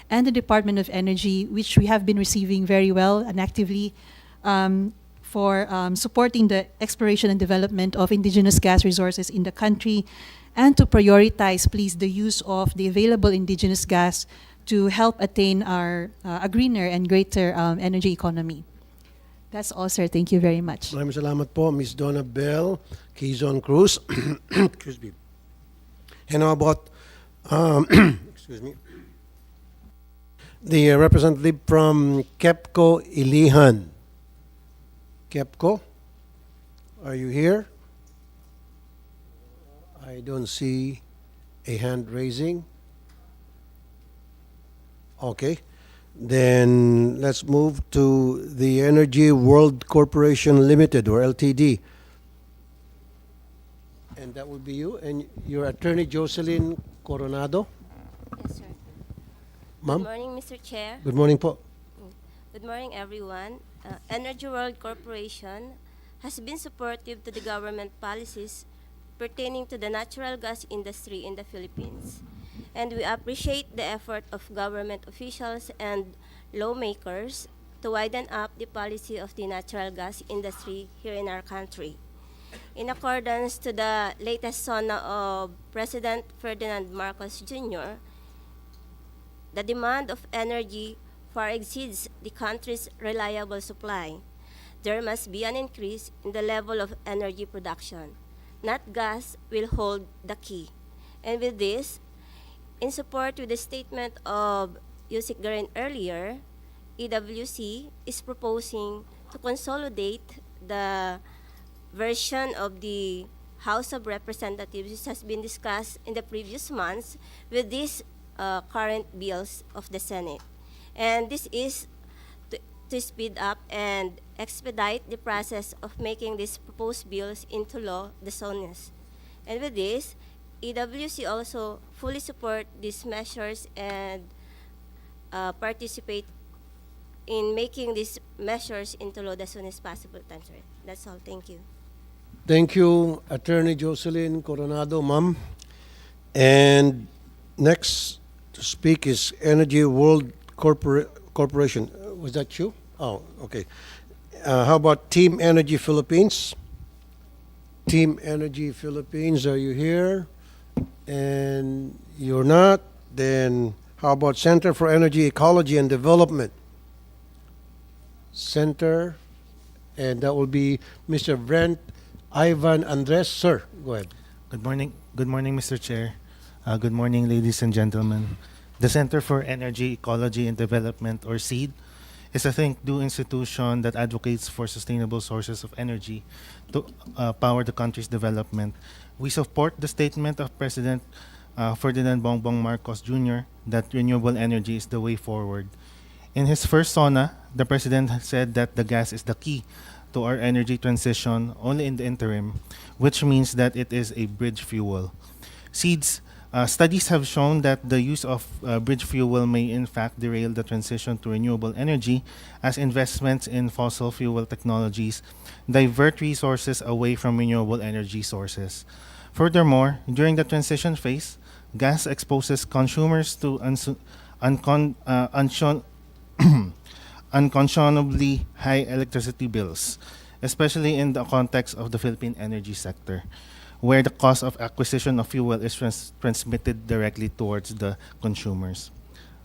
and the Department of Energy, which we have been receiving very well and actively, for supporting the exploration and development of indigenous gas resources in the country, and to prioritize, please, the use of the available indigenous gas to help attain a greener and greater energy economy. That's all, sir. Thank you very much. Maraming salamat po, Ms. Donna Bell, Quezon Cruz. Excuse me. And how about, excuse me, the representative from KEPCO Ilihan? KEPCO, are you here? I don't see a hand raising. Okay. Then let's move to the Energy World Corporation Limited, or LTD. And that would be you and your attorney, Jocelyn Coronado. Yes, sir. Ma'am? Good morning, Mr. Chair. Good morning po. Good morning, everyone. Energy World Corporation has been supportive to the government policies pertaining to the natural gas industry in the Philippines. And we appreciate the effort of government officials and lawmakers to widen up the policy of the natural gas industry here in our country. In accordance to the latest SONA of President Ferdinand Marcos Jr., the demand of energy far exceeds the country's reliable supply. There must be an increase in the level of energy production. Not gas will hold the key. And with this, in support with the statement of Yusik Garin earlier, EWC is proposing to consolidate the version of the House of Representatives, which has been discussed in the previous months, with these current bills of the Senate. And this is to speed up and expedite the process of making these proposed bills into law the soonest. And with this, EWC also fully support these measures and participate in making these measures into law the soonest possible time. Sir. That's all. Thank you. Thank you, Attorney Jocelyn Coronado, ma'am. And next to speak is Energy World Corporation. Was that you? Oh, okay. How about Team Energy Philippines? Team Energy Philippines, are you here? And you're not? Then how about Center for Energy Ecology and Development? Center, and that will be Mr. Brent Ivan Andres. Sir, go ahead. Good morning, Mr. Chair. Good morning, ladies and gentlemen. The Center for Energy, Ecology, and Development, or SEED, is a think-do institution that advocates for sustainable sources of energy to power the country's development. We support the statement of President Ferdinand Bongbong Marcos Jr. that renewable energy is the way forward. In his first SONA, the President said that the gas is the key to our energy transition only in the interim, which means that it is a bridge fuel. Studies have shown that the use of bridge fuel may in fact derail the transition to renewable energy, as investments in fossil fuel technologies divert resources away from renewable energy sources. Furthermore, during the transition phase, gas exposes consumers to unconscionably high electricity bills, especially in the context of the Philippine energy sector, where the cost of acquisition of fuel is transmitted directly towards the consumers.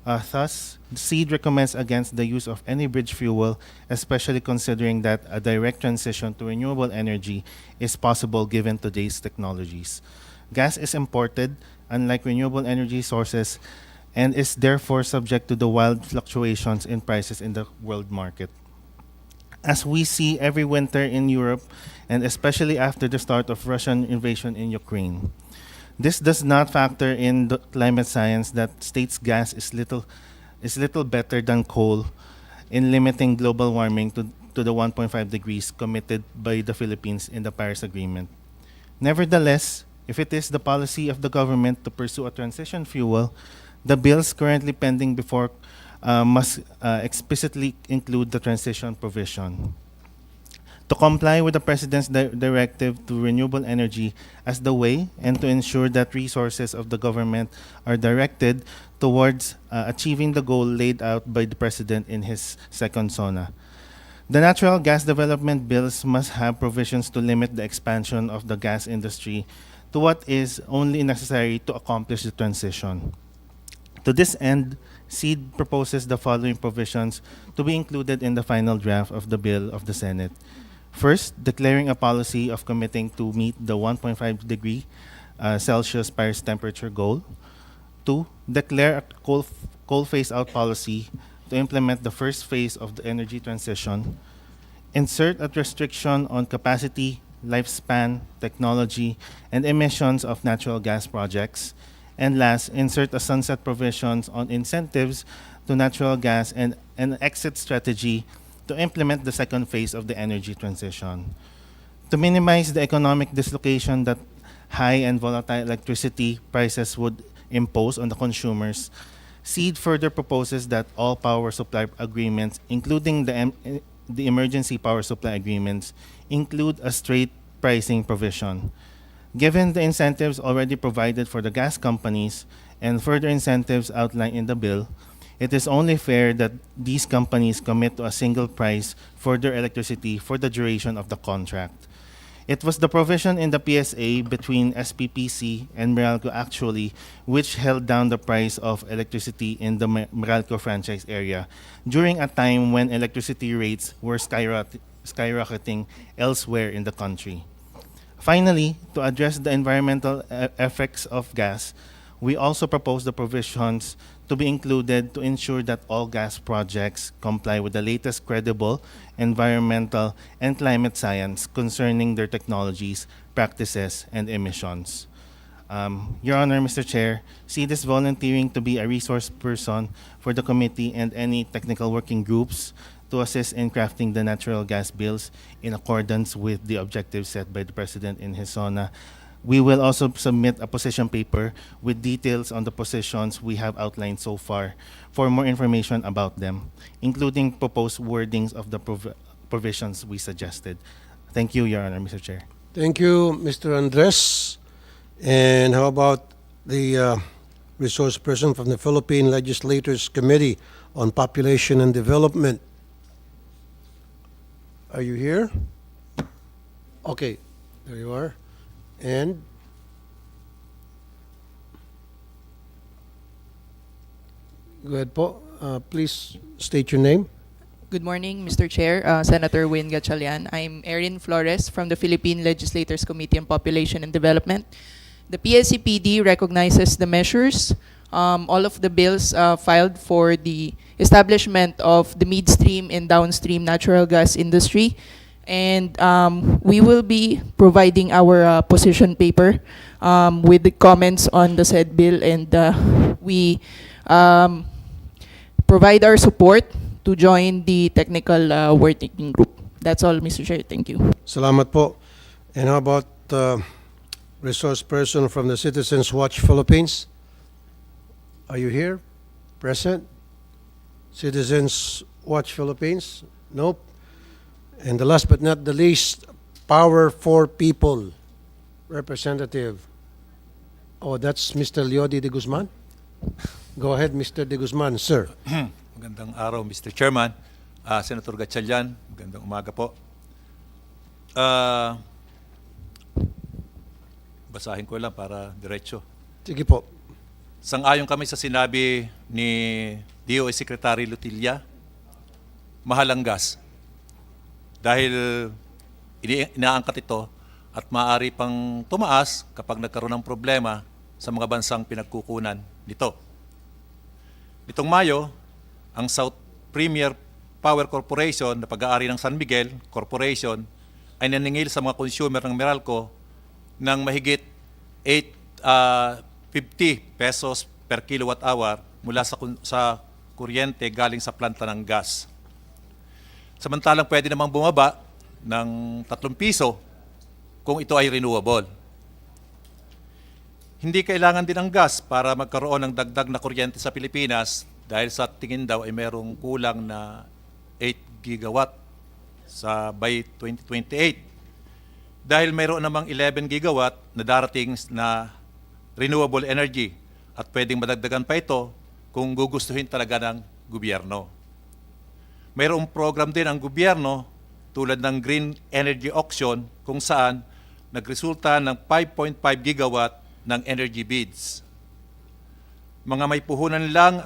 Thus, SEED recommends against the use of any bridge fuel, especially considering that a direct transition to renewable energy is possible given today's technologies. Gas is imported, unlike renewable energy sources, and is therefore subject to the wild fluctuations in prices in the world market. As we see every winter in Europe, and especially after the start of Russian invasion in Ukraine. This does not factor in the climate science that states gas is little is little better than coal in limiting global warming to the 1.5 degrees committed by the Philippines in the Paris Agreement. Nevertheless, if it is the policy of the government to pursue a transition fuel, the bills currently pending before must explicitly include the transition provision. To comply with the President's directive to renewable energy as the way and to ensure that resources of the government are directed towards achieving the goal laid out by the President in his second SONA. The natural gas development bills must have provisions to limit the expansion of the gas industry to what is only necessary to accomplish the transition. To this end, SEED proposes the following provisions to be included in the final draft of the bill of the Senate. First, declaring a policy of committing to meet the 1.5 degree Celsius Paris temperature goal. 2, declare a coal phase-out policy to implement the first phase of the energy transition. Insert a restriction on capacity, lifespan, technology, and emissions of natural gas projects. And last, insert a sunset provisions on incentives to natural gas and an exit strategy to implement the second phase of the energy transition. To minimize the economic dislocation that high and volatile electricity prices would impose on the consumers, SEED further proposes that all power supply agreements, including the emergency power supply agreements, include a straight pricing provision. Given the incentives already provided for the gas companies and further incentives outlined in the bill, it is only fair that these companies commit to a single price for their electricity for the duration of the contract. It was the provision in the PSA between SPPC and Meralco actually which held down the price of electricity in the Meralco franchise area during a time when electricity rates were skyrocketing elsewhere in the country. Finally, to address the environmental effects of gas, we also propose the provisions to be included to ensure that all gas projects comply with the latest credible environmental and climate science concerning their technologies, practices, and emissions. Your Honor, Mr. Chair, SEED is volunteering to be a resource person for the committee and any technical working groups to assist in crafting the natural gas bills in accordance with the objectives set by the President in his SONA. We will also submit a position paper with details on the positions we have outlined so far for more information about them, including proposed wordings of the provisions we suggested. Thank you, Your Honor, Mr. Chair. Thank you, Mr. Andres. And how about the resource person from the Philippine Legislators Committee on Population and Development? Are you here? Okay, there you are. And go ahead, po. Please state your name. Good morning, Mr. Chair, Senator Gatchalian. I'm Erin Flores from the Philippine Legislators Committee on Population and Development. The PSCPD recognizes the measures, all of the bills filed for the establishment of the midstream and downstream natural gas industry. And we will be providing our position paper with the comments on the said bill, and we provide our support to join the technical working group. That's all, Mr. Chair. Thank you. Salamat po. And how about resource person from the Citizens Watch Philippines? Are you here? Present? Citizens Watch Philippines? Nope. And the last but not the least, Power for People representative. Oh, that's Mr. Leody de Guzman? Go ahead, Mr. de Guzman, sir. Magandang araw, Mr. Chairman. Senator Gatchalian, magandang umaga po. Basahin ko lang para diretso. Sige po. Sang-ayon kami sa sinabi ni DOE Secretary Lutilla, mahal ang gas. Dahil inaangkat ito at maaari pang tumaas kapag nagkaroon ng problema sa mga bansang pinagkukunan nito. Nitong Mayo, ang South Premier Power Corporation na pag-aari ng San Miguel Corporation ay naningil sa mga consumer ng Meralco ng mahigit 50 pesos per kilowatt hour mula sa kuryente galing sa planta ng gas. Samantalang pwede namang bumaba ng 3 piso kung ito ay renewable. Hindi kailangan din ang gas para magkaroon ng dagdag na kuryente sa Pilipinas dahil sa tingin daw ay merong kulang na 8 gigawatt by 2028. Dahil mayroon namang 11 gigawatt na darating na renewable energy at pwedeng madagdagan pa ito kung gugustuhin talaga ng gobyerno. Mayroong program din ang gobyerno tulad ng Green Energy Auction kung saan nagresulta ng 5.5 gigawatt ng energy bids. Mga may puhunan lang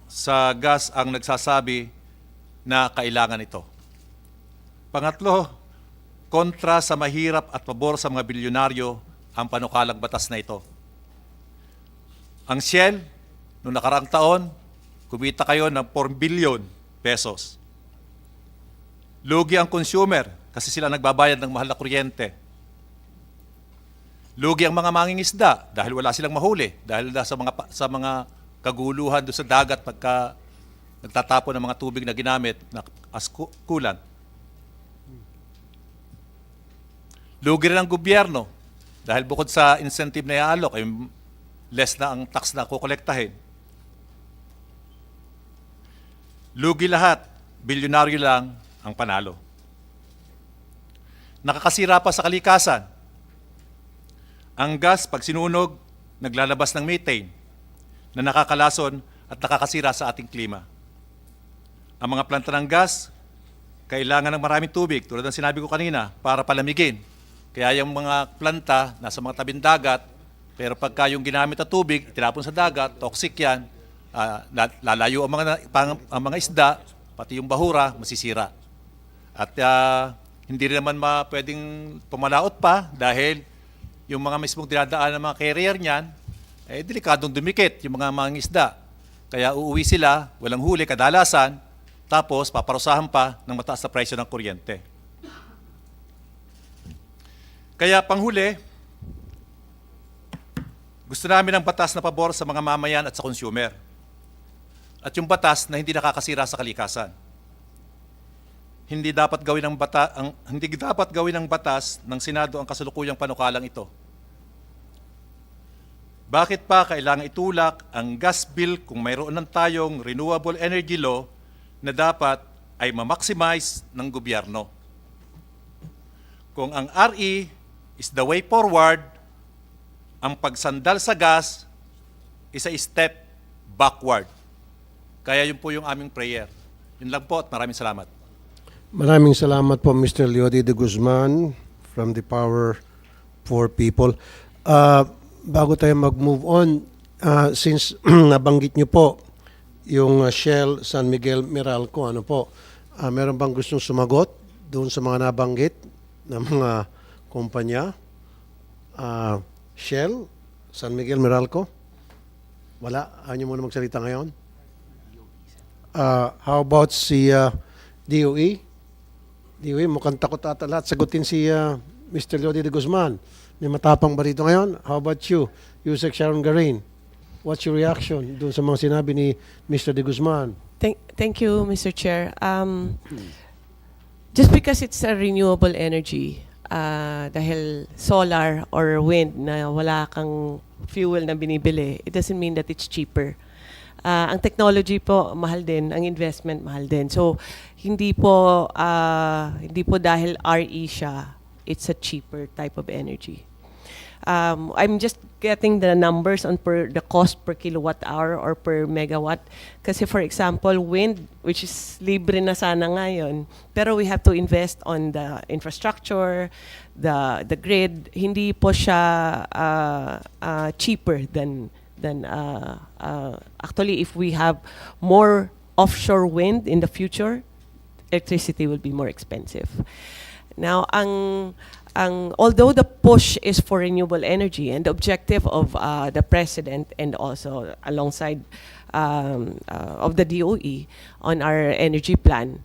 sa gas ang nagsasabi na kailangan ito. Pangatlo, kontra sa mahirap at pabor sa mga bilyonaryo ang panukalang batas na ito. Ang Shell, noong nakaraang taon, kumita kayo ng 4 billion pesos. Lugi ang consumer kasi sila nagbabayad ng mahal na kuryente. Lugi ang mga mangingisda dahil wala silang mahuli dahil sa mga kaguluhan doon sa dagat pagka nagtatapon ng mga tubig na ginamit na as coolant. Lugi rin ang gobyerno dahil bukod sa incentive na iaalok ay less na ang tax na kukolektahin. Lugi lahat, bilyonaryo lang ang panalo. Nakakasira pa sa kalikasan. Ang gas, pag sinunog, naglalabas ng methane na nakakalason at nakakasira sa ating klima. Ang mga planta ng gas, kailangan ng maraming tubig, tulad ng sinabi ko kanina, para palamigin. Kaya yung mga planta nasa mga tabing dagat, pero pagka yung ginamit na tubig, itinapon sa dagat, toxic yan, lalayo ang mga isda, pati yung bahura, masisira. At hindi rin naman pwedeng pumalaot pa dahil yung mga mismong dinadaan ng mga carrier niyan, delikadong dumikit yung mga mangingisda. Kaya uuwi sila, walang huli, kadalasan, tapos paparusahan pa ng mataas na presyo ng kuryente. Kaya panghuli, gusto namin ng batas na pabor sa mga mamayan at sa consumer. At yung batas na hindi nakakasira sa kalikasan. Hindi dapat gawin ng batas ng Senado ang kasalukuyang panukalang ito. Bakit pa kailangan itulak ang gas bill kung mayroon ng tayong renewable energy law na dapat ay ma-maximize ng gobyerno? Kung ang RE is the way forward, ang pagsandal sa gas is a step backward. Kaya yun po yung aming prayer. Yun lang po at maraming salamat. Maraming salamat po, Mr. Leody de Guzman from the Power for People. Bago tayo mag-move on, since nabanggit nyo po yung Shell San Miguel Meralco, ano po, meron bang gustong sumagot doon sa mga nabanggit ng mga kumpanya? Shell San Miguel Meralco? Wala? Ayaw nyo muna magsalita ngayon? How about si DOE? DOE, mukhang takot ata lahat. Sagutin si Mr. Leody de Guzman. May matapang ba rito ngayon? How about you, Yusek Sharon Garin? What's your reaction doon sa mga sinabi ni Mr. de Guzman? Thank you, Mr. Chair. Just because it's a renewable energy, dahil solar or wind na wala kang fuel na binibili, it doesn't mean that it's cheaper. Ang technology po mahal din, ang investment mahal din. So hindi po dahil RE siya, it's a cheaper type of energy. I'm just getting the numbers on the cost per kilowatt hour or per megawatt. Kasi for example, wind, which is libre na sana ngayon, pero we have to invest on the infrastructure, the grid. Hindi po siya cheaper than actually, if we have more offshore wind in the future, electricity will be more expensive. Now, although the push is for renewable energy and the objective of the President and also alongside of the DOE on our energy plan,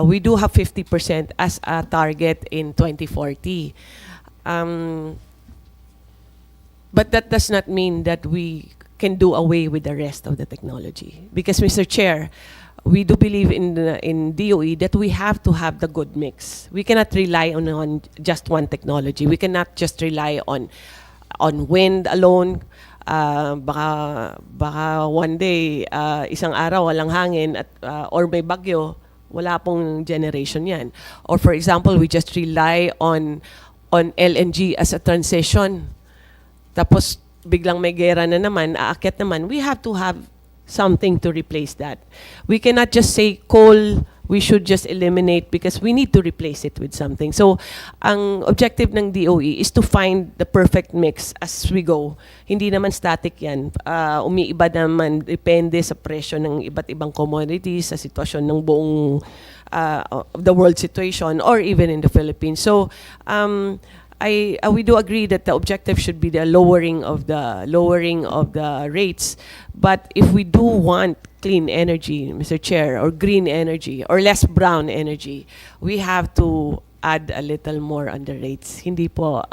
we do have 50% as a target in 2040. But that does not mean that we can do away with the rest of the technology. Because, Mr. Chair, we do believe in DOE that we have to have the good mix. We cannot rely on just one technology. We cannot just rely on wind alone. Baka one day, isang araw walang hangin at or may bagyo, wala pong generation yan. Or for example, we just rely on LNG as a transition. Tapos biglang may gera na naman, aakyat naman. We have to have something to replace that. We cannot just say coal, we should just eliminate because we need to replace it with something. So, ang objective ng DOE is to find the perfect mix as we go. Hindi naman static yan. Umiiba naman, depende sa presyo ng iba't ibang commodities, sa sitwasyon ng buong the world situation, or even in the Philippines. So, we do agree that the objective should be the lowering of the rates. But if we do want clean energy, Mr. Chair, or green energy, or less brown energy, we have to add a little more on the rates. Hindi po,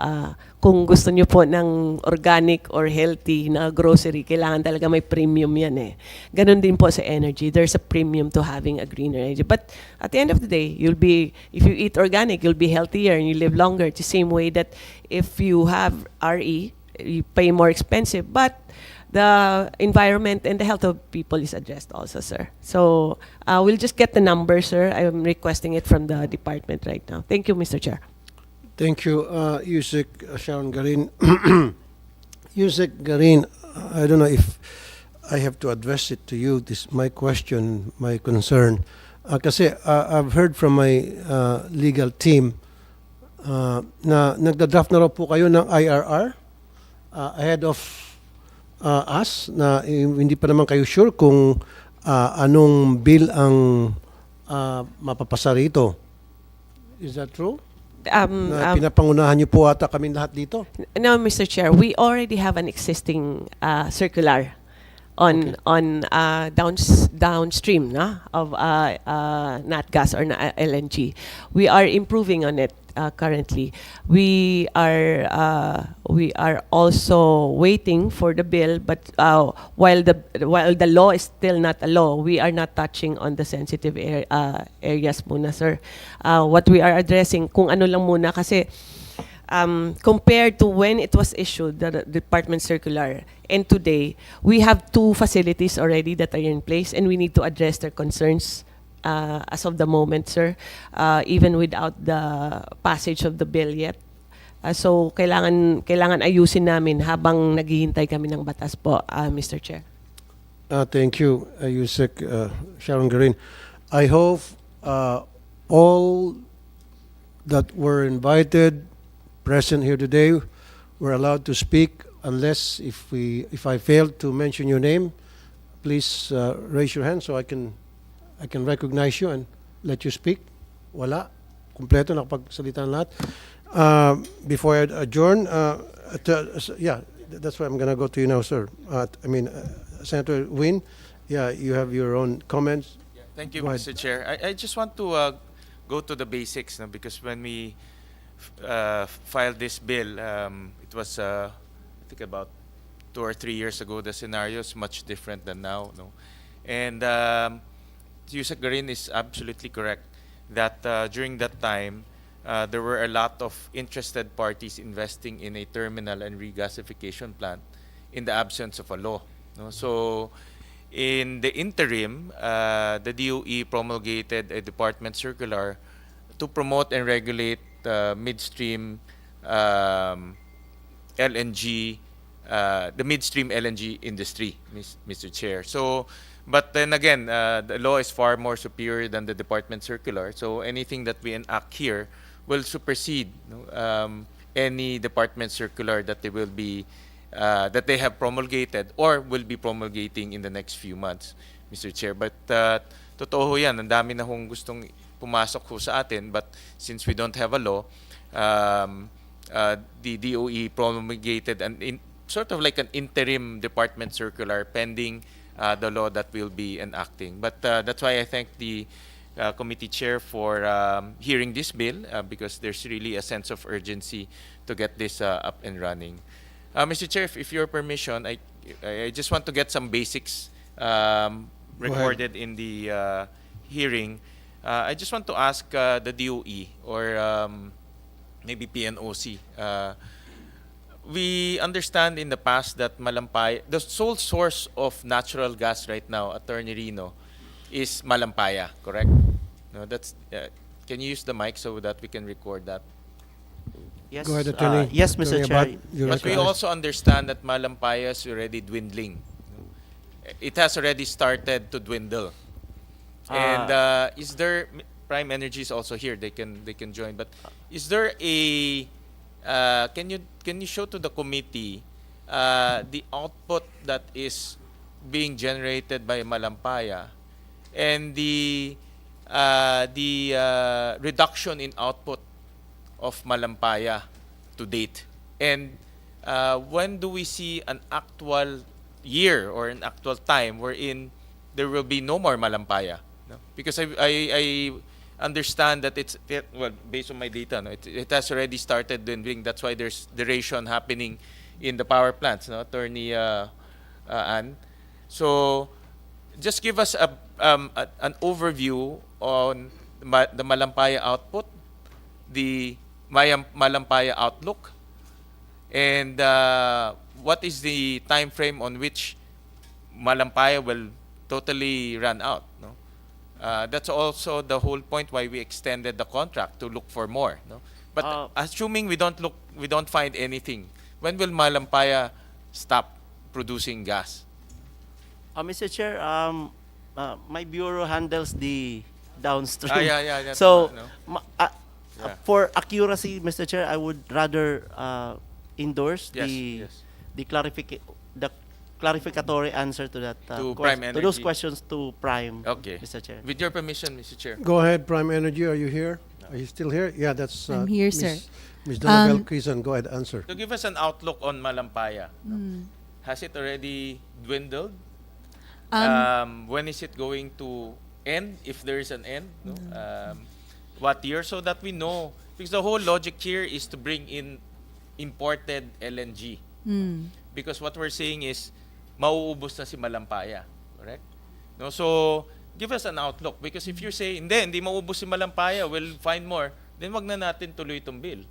kung gusto nyo po ng organic or healthy na grocery, kailangan talaga may premium yan eh. Ganon din po sa energy. There's a premium to having a greener energy. But at the end of the day, if you eat organic, you'll be healthier and you live longer. It's the same way that if you have RE, you pay more expensive, but the environment and the health of people is addressed also, sir. So we'll just get the numbers, sir. I'm requesting it from the department right now. Thank you, Mr. Chair. Thank you, Yusek Sharon Garin. Yusek Garin, I don't know if I have to address it to you, my question, my concern. Kasi I've heard from my legal team na nagda-draft na raw po kayo ng IRR ahead of us, na hindi pa naman kayo sure kung anong bill ang mapapasa rito. Is that true? Na pinapangunahan niyo po ata kami lahat dito? No, Mr. Chair, we already have an existing circular on downstream of nat gas or LNG. We are improving on it currently. We are also waiting for the bill, but while the law is still not a law, we are not touching on the sensitive areas muna, sir. What we are addressing, kung ano lang muna, kasi compared to when it was issued, the department circular, and today, we have 2 facilities already that are in place, and we need to address their concerns as of the moment, sir, even without the passage of the bill yet. So, kailangan ayusin namin habang naghihintay kami ng batas po, Mr. Chair. Thank you, Yusek Sharon Garin. I hope all that were invited, present here today, were allowed to speak, unless if I failed to mention your name, please raise your hand so I can recognize you and let you speak. Wala. Kompleto, nakapagsalita na lahat. Before I adjourn, yeah, that's why I'm going to go to you now, sir. Senator Win, yeah, you have your own comments. Yeah, thank you, Mr. Chair. I just want to go to the basics, because when we filed this bill, it was, I think about 2 or 3 years ago. The scenario is much different than now. No? And Yusek Garin is absolutely correct that during that time, there were a lot of interested parties investing in a terminal and regasification plant in the absence of a law. No? So, in the interim, the DOE promulgated a department circular to promote and regulate midstream LNG, the midstream LNG industry, Mr. Chair. So, but then again, the law is far more superior than the department circular. So anything that we enact here will supersede any department circular that they will be that they have promulgated or will be promulgating in the next few months, Mr. Chair. But totoo ho yan, ang dami na hong gustong pumasok ho sa atin, but since we don't have a law, the DOE promulgated sort of like an interim department circular pending the law that will be enacting. But that's why I thank the committee chair for hearing this bill, because there's really a sense of urgency to get this up and running. Mr. Chair, if your permission, I just want to get some basics recorded in the hearing. I just want to ask the DOE or maybe PNOC. We understand in the past that Malampaya, the sole source of natural gas right now, Attorney Rino, is Malampaya, correct? No, that's. Can you use the mic so that we can record that? Yes, Go ahead, Attorney. yes, Mr. Attorney Chair. Abad, you're But we recognized. also understand that Malampaya is already dwindling. It has already started to dwindle. And is there Prime Energy is also here? They can join. But is there a can you show to the committee the output that is being generated by Malampaya and the reduction in output of Malampaya to date? And when do we see an actual year or an actual time wherein there will be no more Malampaya? No? Because I understand that well, based on my data, no, it has already started dwindling. That's why there's duration happening in the power plants, no, Attorney Ann. So just give us an overview on the Malampaya output, the Malampaya outlook, and what is the time frame on which Malampaya will totally run out. No? That's also the whole point why we extended the contract to look for more. No? But assuming we don't find anything, when will Malampaya stop producing gas? Mr. Chair, my bureau handles the downstream. Yeah, that's so, no? for accuracy, Mr. Chair, I would rather endorse Yes, the clarificatory answer to that To Prime to those Energy. questions to Prime. Okay. Mr. Chair. With your permission, Mr. Chair. Go ahead, Prime Energy. Are you here? Are you still here? Yeah, that's. I'm here, sir. Ms. Donabel Quizon, go ahead, answer. So give us an outlook on Malampaya. No? Mm. Has it already dwindled? When is it going to end, if there is an end? No? What year? So that we know. Because the whole logic here is to bring in imported LNG. Mm. Because what we're saying is, mauubos na si Malampaya. Correct? No, so, give us an outlook. Because if you're saying, hindi mauubos si Malampaya, we'll find more, then wag na natin tuloy itong bill.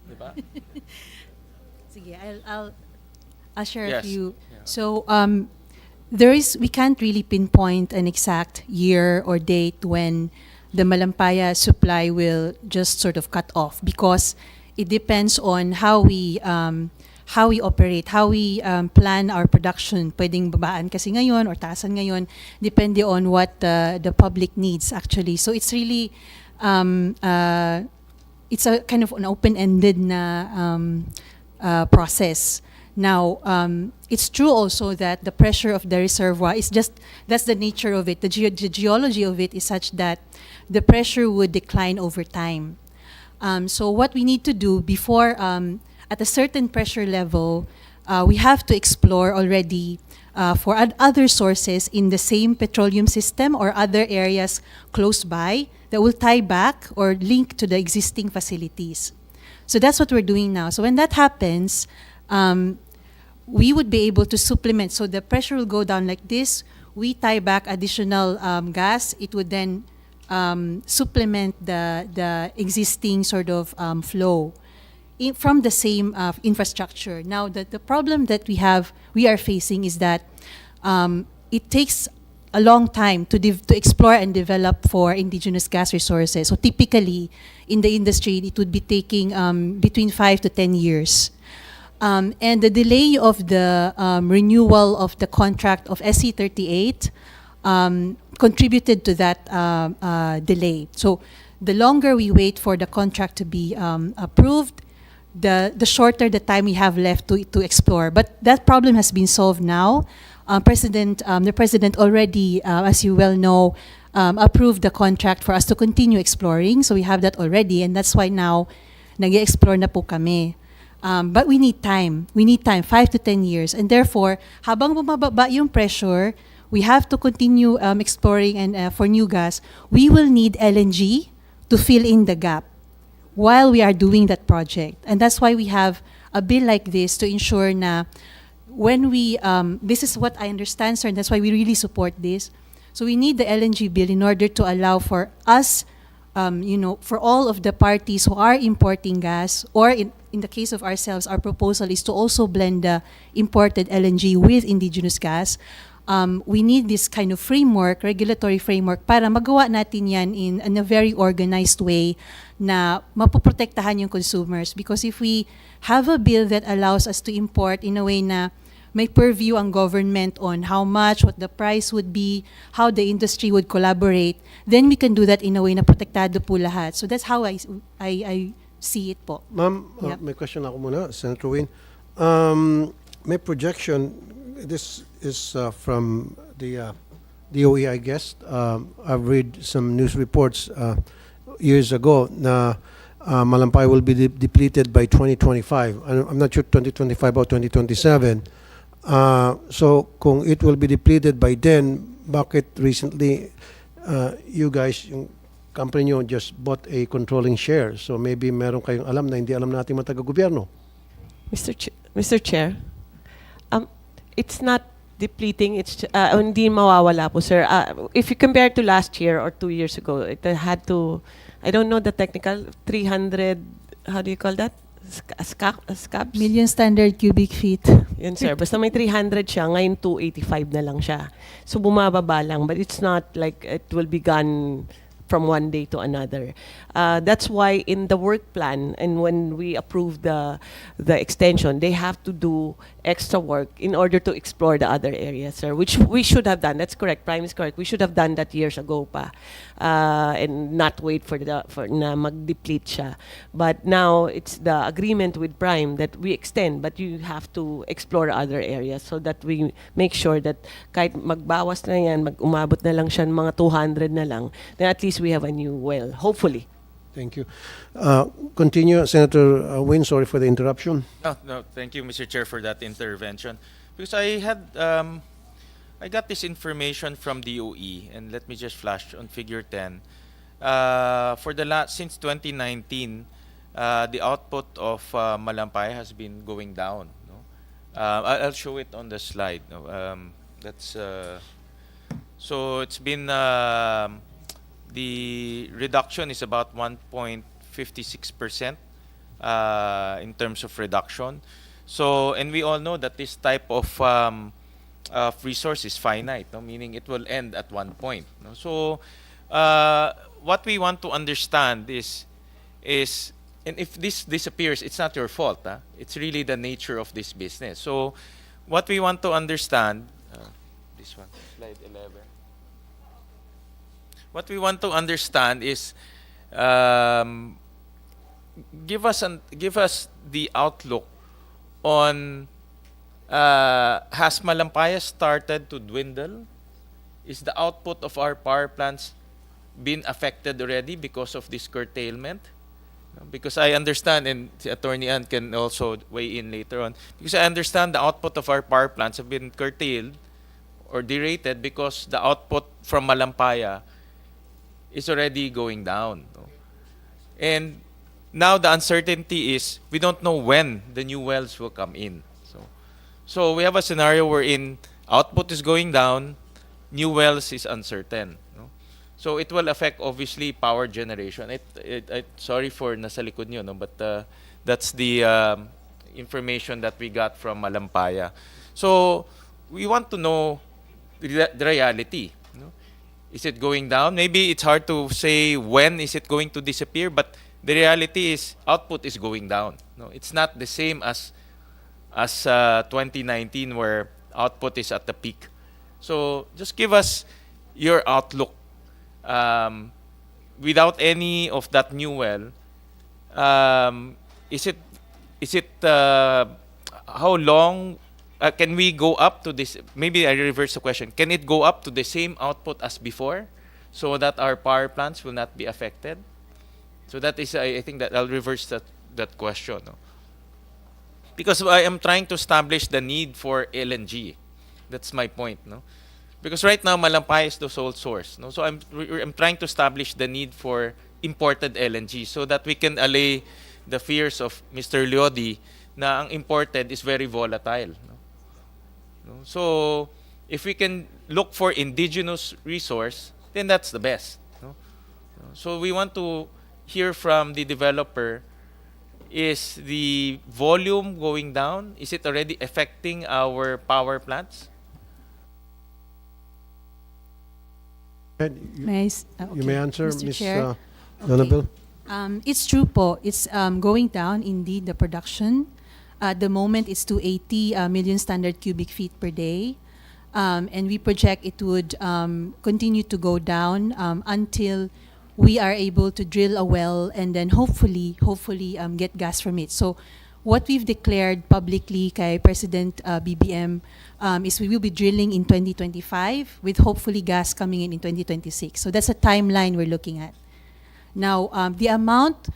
Diba? Sige, I'll share Yes. a few. Yeah. So we can't really pinpoint an exact year or date when the Malampaya supply will just sort of cut off, because it depends on how we operate, how we plan our production. Pwedeng babaan kasi ngayon or taasan ngayon, depende on what the public needs actually. So it's really it's a kind of an open-ended na process. Now, it's true also that the pressure of the reservoir is that's the nature of it. The geology of it is such that the pressure would decline over time. So what we need to do before, at a certain pressure level, we have to explore already for other sources in the same petroleum system or other areas close by that will tie back or link to the existing facilities. So that's what we're doing now. So when that happens, we would be able to supplement. So the pressure will go down like this. We tie back additional gas. It would then supplement the existing sort of flow from the same infrastructure. Now, the problem that we are facing is that it takes a long time to explore and develop for indigenous gas resources. So typically, in the industry, it would be taking between 5 to 10 years. And the delay of the renewal of the contract of SC38 contributed to that delay. So the longer we wait for the contract to be approved, the shorter the time we have left to explore. But that problem has been solved now. The president already, as you well know, approved the contract for us to continue exploring. So we have that already, and that's why now nag-explore na po kami. But we need time. We need time, 5 to 10 years. And therefore, habang bumababa yung pressure, we have to continue exploring and for new gas. We will need LNG to fill in the gap while we are doing that project. And that's why we have a bill like this to ensure na when we, this is what I understand, sir, and that's why we really support this. So we need the LNG bill in order to allow for us, for all of the parties who are importing gas, or in the case of ourselves, our proposal is to also blend the imported LNG with indigenous gas. We need this kind of framework, regulatory framework, para magawa natin yan in a very organized way na mapoprotektahan yung consumers. Because if we have a bill that allows us to import in a way na may purview ang government on how much, what the price would be, how the industry would collaborate, then we can do that in a way na protektado po lahat. So that's how I see it po. Ma'am, Yep. may question ako muna, Senator Win. May projection, this is from the DOE, I guess. I've read some news reports years ago na Malampay will be depleted by 2025. I'm not sure 2025 or 2027. So kung it will be depleted by then, bakit recently you guys, yung company nyo just bought a controlling share? So maybe meron kayong alam na hindi alam natin mga taga-gobyerno. Mr. Chair, it's not depleting, it's hindi mawawala po, sir. If you compare to last year or 2 years ago, it had to, I don't know the technical, 300, how do you call that? Scabs? Million standard cubic feet. Yun, sir. Basta may 300 siya, ngayon 285 na lang siya. So bumababa lang, but it's not like it will be gone from one day to another. That's why in the work plan and when we approve the extension, they have to do extra work in order to explore the other areas, sir, which we should have done. That's correct. Prime is correct. We should have done that years ago pa, and not wait for na mag-deplete siya. But now it's the agreement with Prime that we extend, but you have to explore other areas so that we make sure that kahit magbawas na yan, umabot na lang siya ng mga 200 na lang, then at least we have a new well, hopefully. Thank you. Continue, Senator Win. Sorry for the interruption. No, thank you, Mr. Chair, for that intervention. Because I got this information from DOE, and let me just flash on Figure 10. Since 2019, the output of Malampay has been going down. No? I'll show it on the slide. No? So it's been. The reduction is about 1.56% in terms of reduction. So, and we all know that this type of resource is finite, no? Meaning it will end at one point. No? So, what we want to understand is, and if this disappears, it's not your fault. Huh? It's really the nature of this business. So, what we want to understand, this one, slide 11. What we want to understand is, give us the outlook on, has Malampaya started to dwindle? Is the output of our power plants been affected already because of this curtailment? Because I understand, and Attorney Ann can also weigh in later on, because I understand the output of our power plants have been curtailed or derated because the output from Malampaya is already going down. No? And now the uncertainty is we don't know when the new wells will come in. So we have a scenario wherein output is going down, new wells is uncertain. No? So it will affect obviously power generation. Sorry for nasa likod nyo, no? But that's the information that we got from Malampaya. So we want to know the reality. Is it going down? Maybe it's hard to say when is it going to disappear, but the reality is output is going down. No, it's not the same as 2019 where output is at the peak. So just give us your outlook. Without any of that new well, is it how long? Can we go up to this? Maybe I reverse the question. Can it go up to the same output as before so that our power plants will not be affected? So that is, I think that I'll reverse that question. No? Because I am trying to establish the need for LNG. That's my point. No? Because right now, Malampay is the sole source. No? So I'm trying to establish the need for imported LNG so that we can allay the fears of Mr. Leody na ang imported is very volatile. No? no? So if we can look for indigenous resource, then that's the best, no? So we want to hear from the developer, is the volume going down? Is it already affecting our power plants? May I You may answer, Mr. Ms. Chair? Donabel. It's true po. It's going down indeed, the production. At the moment, it's 280 million standard cubic feet per day. And we project it would continue to go down until we are able to drill a well and then hopefully get gas from it. So what we've declared publicly kay President BBM is we will be drilling in 2025 with hopefully gas coming in 2026. So that's a timeline we're looking at. Now, the amount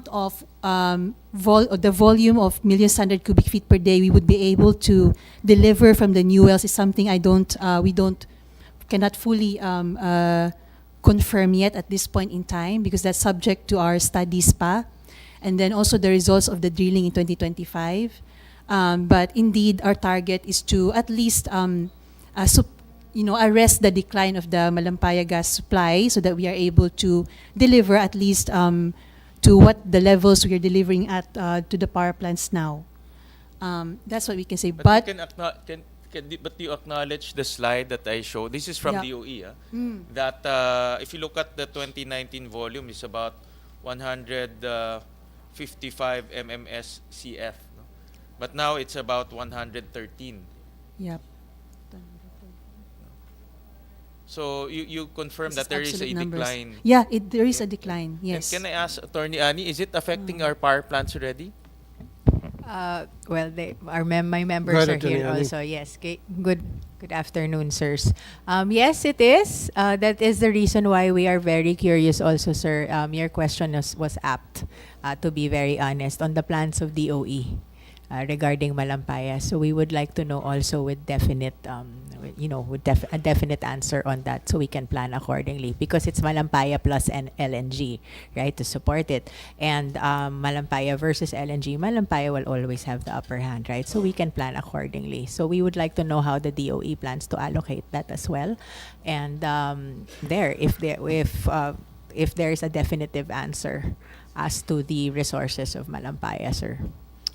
of the volume of million standard cubic feet per day we would be able to deliver from the new wells is something cannot fully confirm yet at this point in time, because that's subject to our studies pa, and then also the results of the drilling in 2025. But indeed, our target is to at least arrest the decline of the Malampaya gas supply so that we are able to deliver at least to what the levels we are delivering at to the power plants now. That's what we can say. But But you acknowledge the slide that I showed. This is from DOE. That if you look at the 2019 volume, is about 155 MMSCF. No? But now it's about 113. Yep. So you confirm This that there is a absolute numbers. decline. Yeah, there is a decline. Yes. And can I ask Attorney Annie, is it affecting our power plants already? Well, my members are here Attorney also. Yes. Good afternoon, sirs. Yes, it is. That is the reason why we are very curious also, sir. Your question was apt, to be very honest, on the plans of DOE regarding Malampaya. So we would like to know also with definite, a definite answer on that, so we can plan accordingly, because it's Malampaya plus LNG, right, to support it. And Malampaya versus LNG, Malampaya will always have the upper hand, right? So we can plan accordingly. So we would like to know how the DOE plans to allocate that as well. And if there is a definitive answer as to the resources of Malampaya, sir.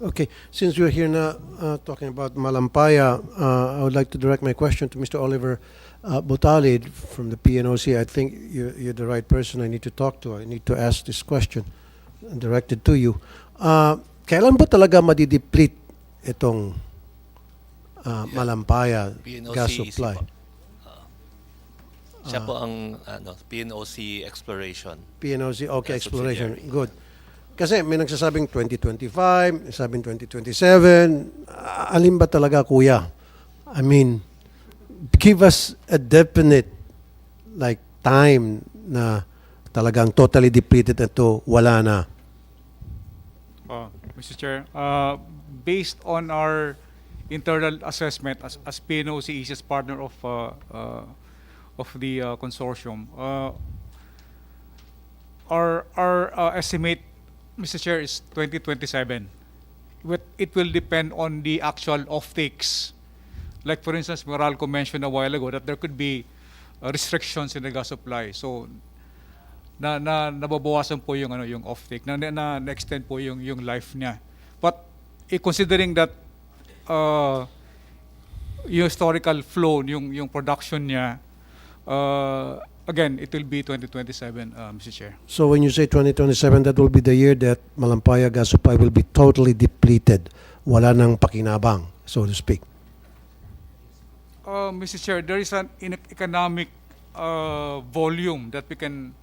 Okay, since we're here now talking about Malampaya, I would like to direct my question to Mr. Oliver Butalid from the PNOC. I think you're the right person I need to talk to. I need to ask this question directed to you. Kailan ba talaga madideplete itong Malampaya gas supply? Siya po ang PNOC exploration. PNOC, okay, exploration. Good. Kasi may nagsasabing 2025, sabing 2027. Alin ba talaga, kuya? I mean, give us a definite time na talagang totally depleted ito, wala na. Mr. Chair, based on our internal assessment as PNOC is partner of the consortium, our estimate, Mr. Chair, is 2027. It will depend on the actual offtakes. Like for instance, Meralco mentioned a while ago that there could be restrictions in the gas supply. So nababawasan po yung offtake, na-extend po yung life niya. But considering that yung historical flow, yung production niya, again, it will be 2027, Mr. Chair. So when you say 2027, that will be the year that Malampaya gas supply will be totally depleted. Wala nang pakinabang, so to speak. Mr. Chair, there is an economic volume that we can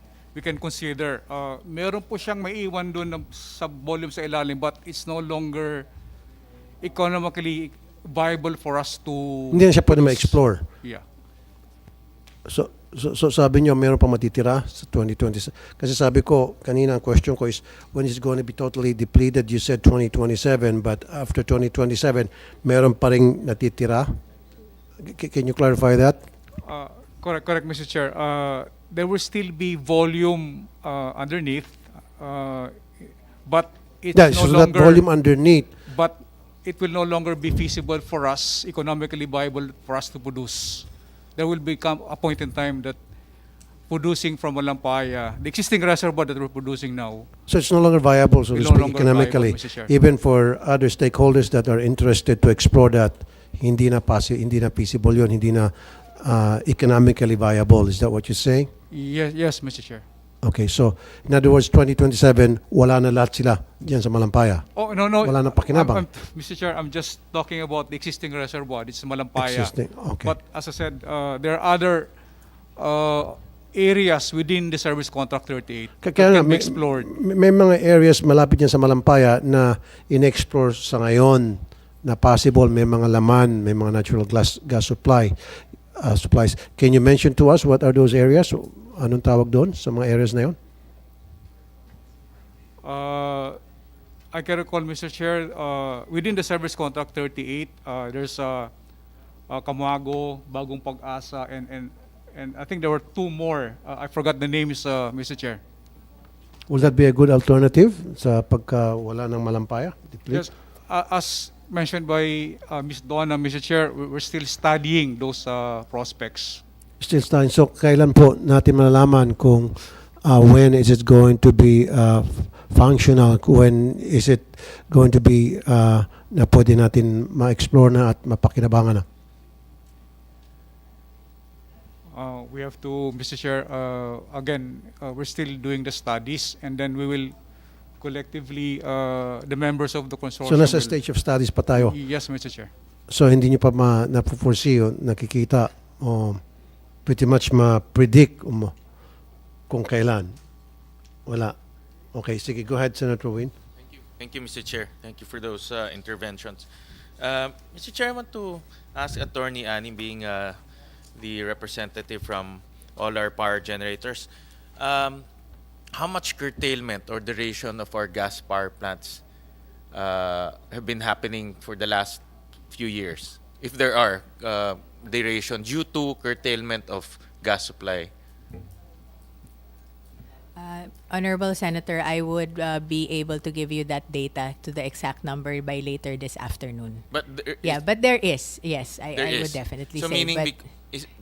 consider. Meron po siyang maiwan doon sa volume sa ilalim, but it's no longer economically viable for us to... Hindi na siya pwede ma-explore. Yeah. So sabi niyo meron pa matitira sa 2027. Kasi sabi ko, kanina ang question ko is, when is it going to be totally depleted? You said 2027, but after 2027, meron pa ring natitira? Can you clarify that? Correct, Mr. Chair. There will still be volume underneath, but it's no so longer... that volume underneath, But it will no longer be feasible for us, economically viable for us to produce. There will become a point in time that producing from Malampaya, the existing reservoir that we're producing now, So it's no longer viable, so to Will no speak, longer economically. viable, Mr. Chair. Even for other stakeholders that are interested to explore that, hindi na feasible yun, hindi na economically viable. Is that what you're saying? yes, Mr. Chair. Okay, so in other words, 2027, wala na lahat sila diyan sa Malampaya. Oh, no. Wala na pakinabang. Mr. Chair, I'm just talking about the existing reservoir. It's Malampaya. Existing, okay. But as I said, there are other areas within the Service Contract 38 that Kaya nga, can be explored. may mga areas malapit yan sa Malampaya na in-explore sa ngayon na possible, may mga laman, may mga natural gas supplies. Can you mention to us what are those areas? Anong tawag doon sa mga areas na yun? I can recall, Mr. Chair, within the Service Contract 38, there's Camago, Bagong Pag-asa, and I think there were two more. I forgot the names, Mr. Chair. Will that be a good alternative sa pagka wala ng Malampaya? Yes, as mentioned by Ms. Donna, Mr. Chair, we're still studying those prospects. Still studying. So kailan po natin malalaman kung when is it going to be functional? When is it going to be na pwede natin ma-explore na at mapakinabangan na? We have to, Mr. Chair, again, we're still doing the studies, and then we will collectively, the members of the consortium. So nasa will- stage of studies pa tayo. Yes, Mr. Chair. So hindi nyo pa na-foresee o nakikita o pretty much ma-predict kung kailan? Wala. Okay, sige. Go ahead, Senator Win. Thank you, Mr. Chair. Thank you for those interventions. Mr. Chair, I want to ask Attorney Annie, being the representative from all our power generators, how much curtailment or duration of our gas power plants have been happening for the last few years, if there are duration due to curtailment of gas supply? Honorable Senator, I would be able to give you that data to the exact number by later this afternoon. But yeah, but there is. Yes, I there would is. definitely So say. meaning but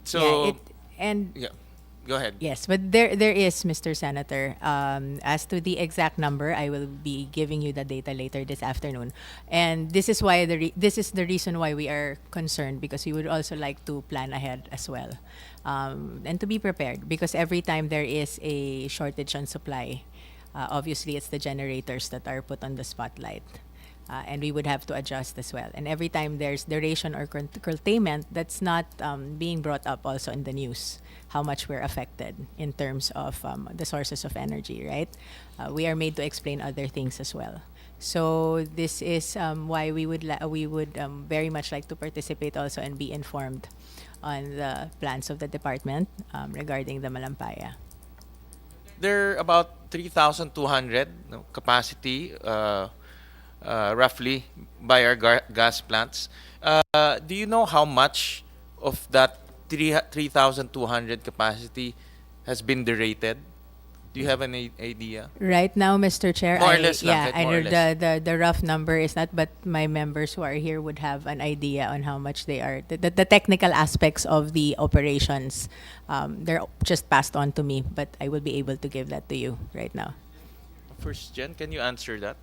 so and yeah, go ahead. yes, but there is, Mr. Senator. As to the exact number, I will be giving you the data later this afternoon. And this is why this is the reason why we are concerned, because we would also like to plan ahead as well. And to be prepared, because every time there is a shortage on supply, obviously it's the generators that are put on the spotlight. And we would have to adjust as well. And every time there's duration or curtailment, that's not being brought up also in the news, how much we're affected in terms of the sources of energy, right? We are made to explain other things as well. So this is why we would very much like to participate also and be informed on the plans of the department regarding the Malampaya. There are about 3,200 capacity, roughly, by our gas plants. Do you know how much of that 3,200 capacity has been derated? Do you have any idea? Right now, Mr. Chair, More or less lang, yeah, kahit I more or know less. the rough number is not, but my members who are here would have an idea on how much they are. The technical aspects of the operations, they're just passed on to me, but I will be able to give that to you right now. First Gen, can you answer that?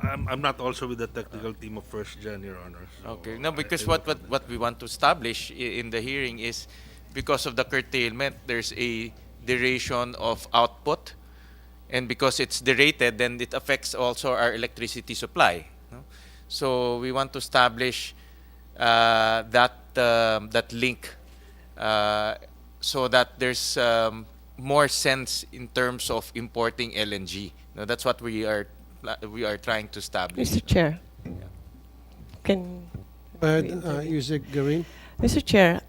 I'm not also with the technical team of First Gen, Your Honor. So Okay. No, because I what we want to establish in the hearing is, because of the curtailment, there's a duration of output, and because it's derated, then it affects also our electricity supply. No? So we want to establish that link, so that there's more sense in terms of importing LNG. No, that's what we are trying to establish. Mr. Chair, can Go ahead, Yusek Garin. Mr. Chair,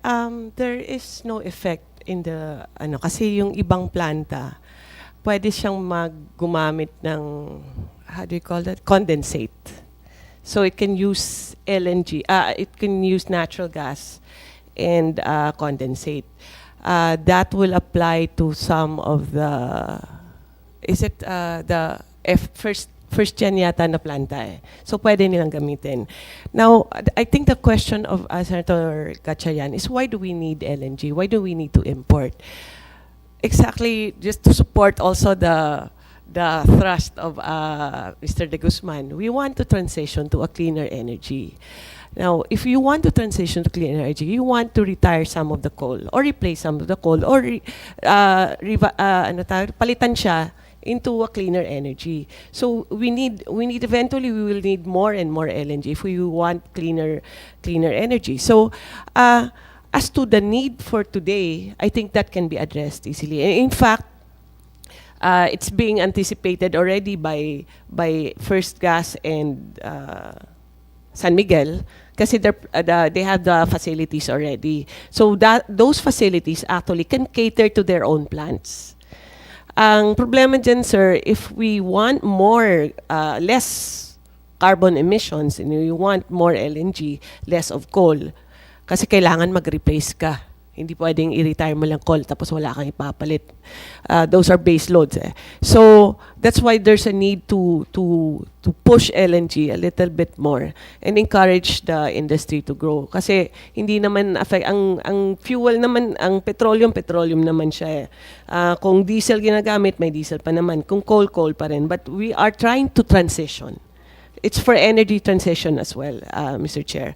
there is no effect in the kasi yung ibang planta pwede siyang gumamit ng, how do you call that, condensate. So it can use LNG, it can use natural gas and condensate. That will apply to some of the, is it the first first gen yata na planta eh. So pwede nilang gamitin. Now, I think the question of Senator Gatchalian is why do we need LNG? Why do we need to import? Exactly, just to support also the thrust of Mr. De Guzman. We want to transition to a cleaner energy. Now, if you want to transition to clean energy, you want to retire some of the coal or replace some of the coal or palitan siya into a cleaner energy. So we need eventually we will need more and more LNG if we want cleaner energy. So as to the need for today, I think that can be addressed easily. In fact, it's being anticipated already by First Gas and San Miguel kasi they have the facilities already. So those facilities actually can cater to their own plants. Ang problema dyan, sir, if we want less carbon emissions and we want more LNG, less of coal, kasi kailangan mag-replace ka. Hindi pwedeng i-retire mo lang coal tapos wala kang ipapalit. Those are base loads. So that's why there's a need to push LNG a little bit more and encourage the industry to grow. Kasi hindi naman ang fuel naman, ang petroleum naman siya. Kung diesel ginagamit, may diesel pa naman. Kung coal pa rin. But we are trying to transition. It's for energy transition as well, Mr. Chair.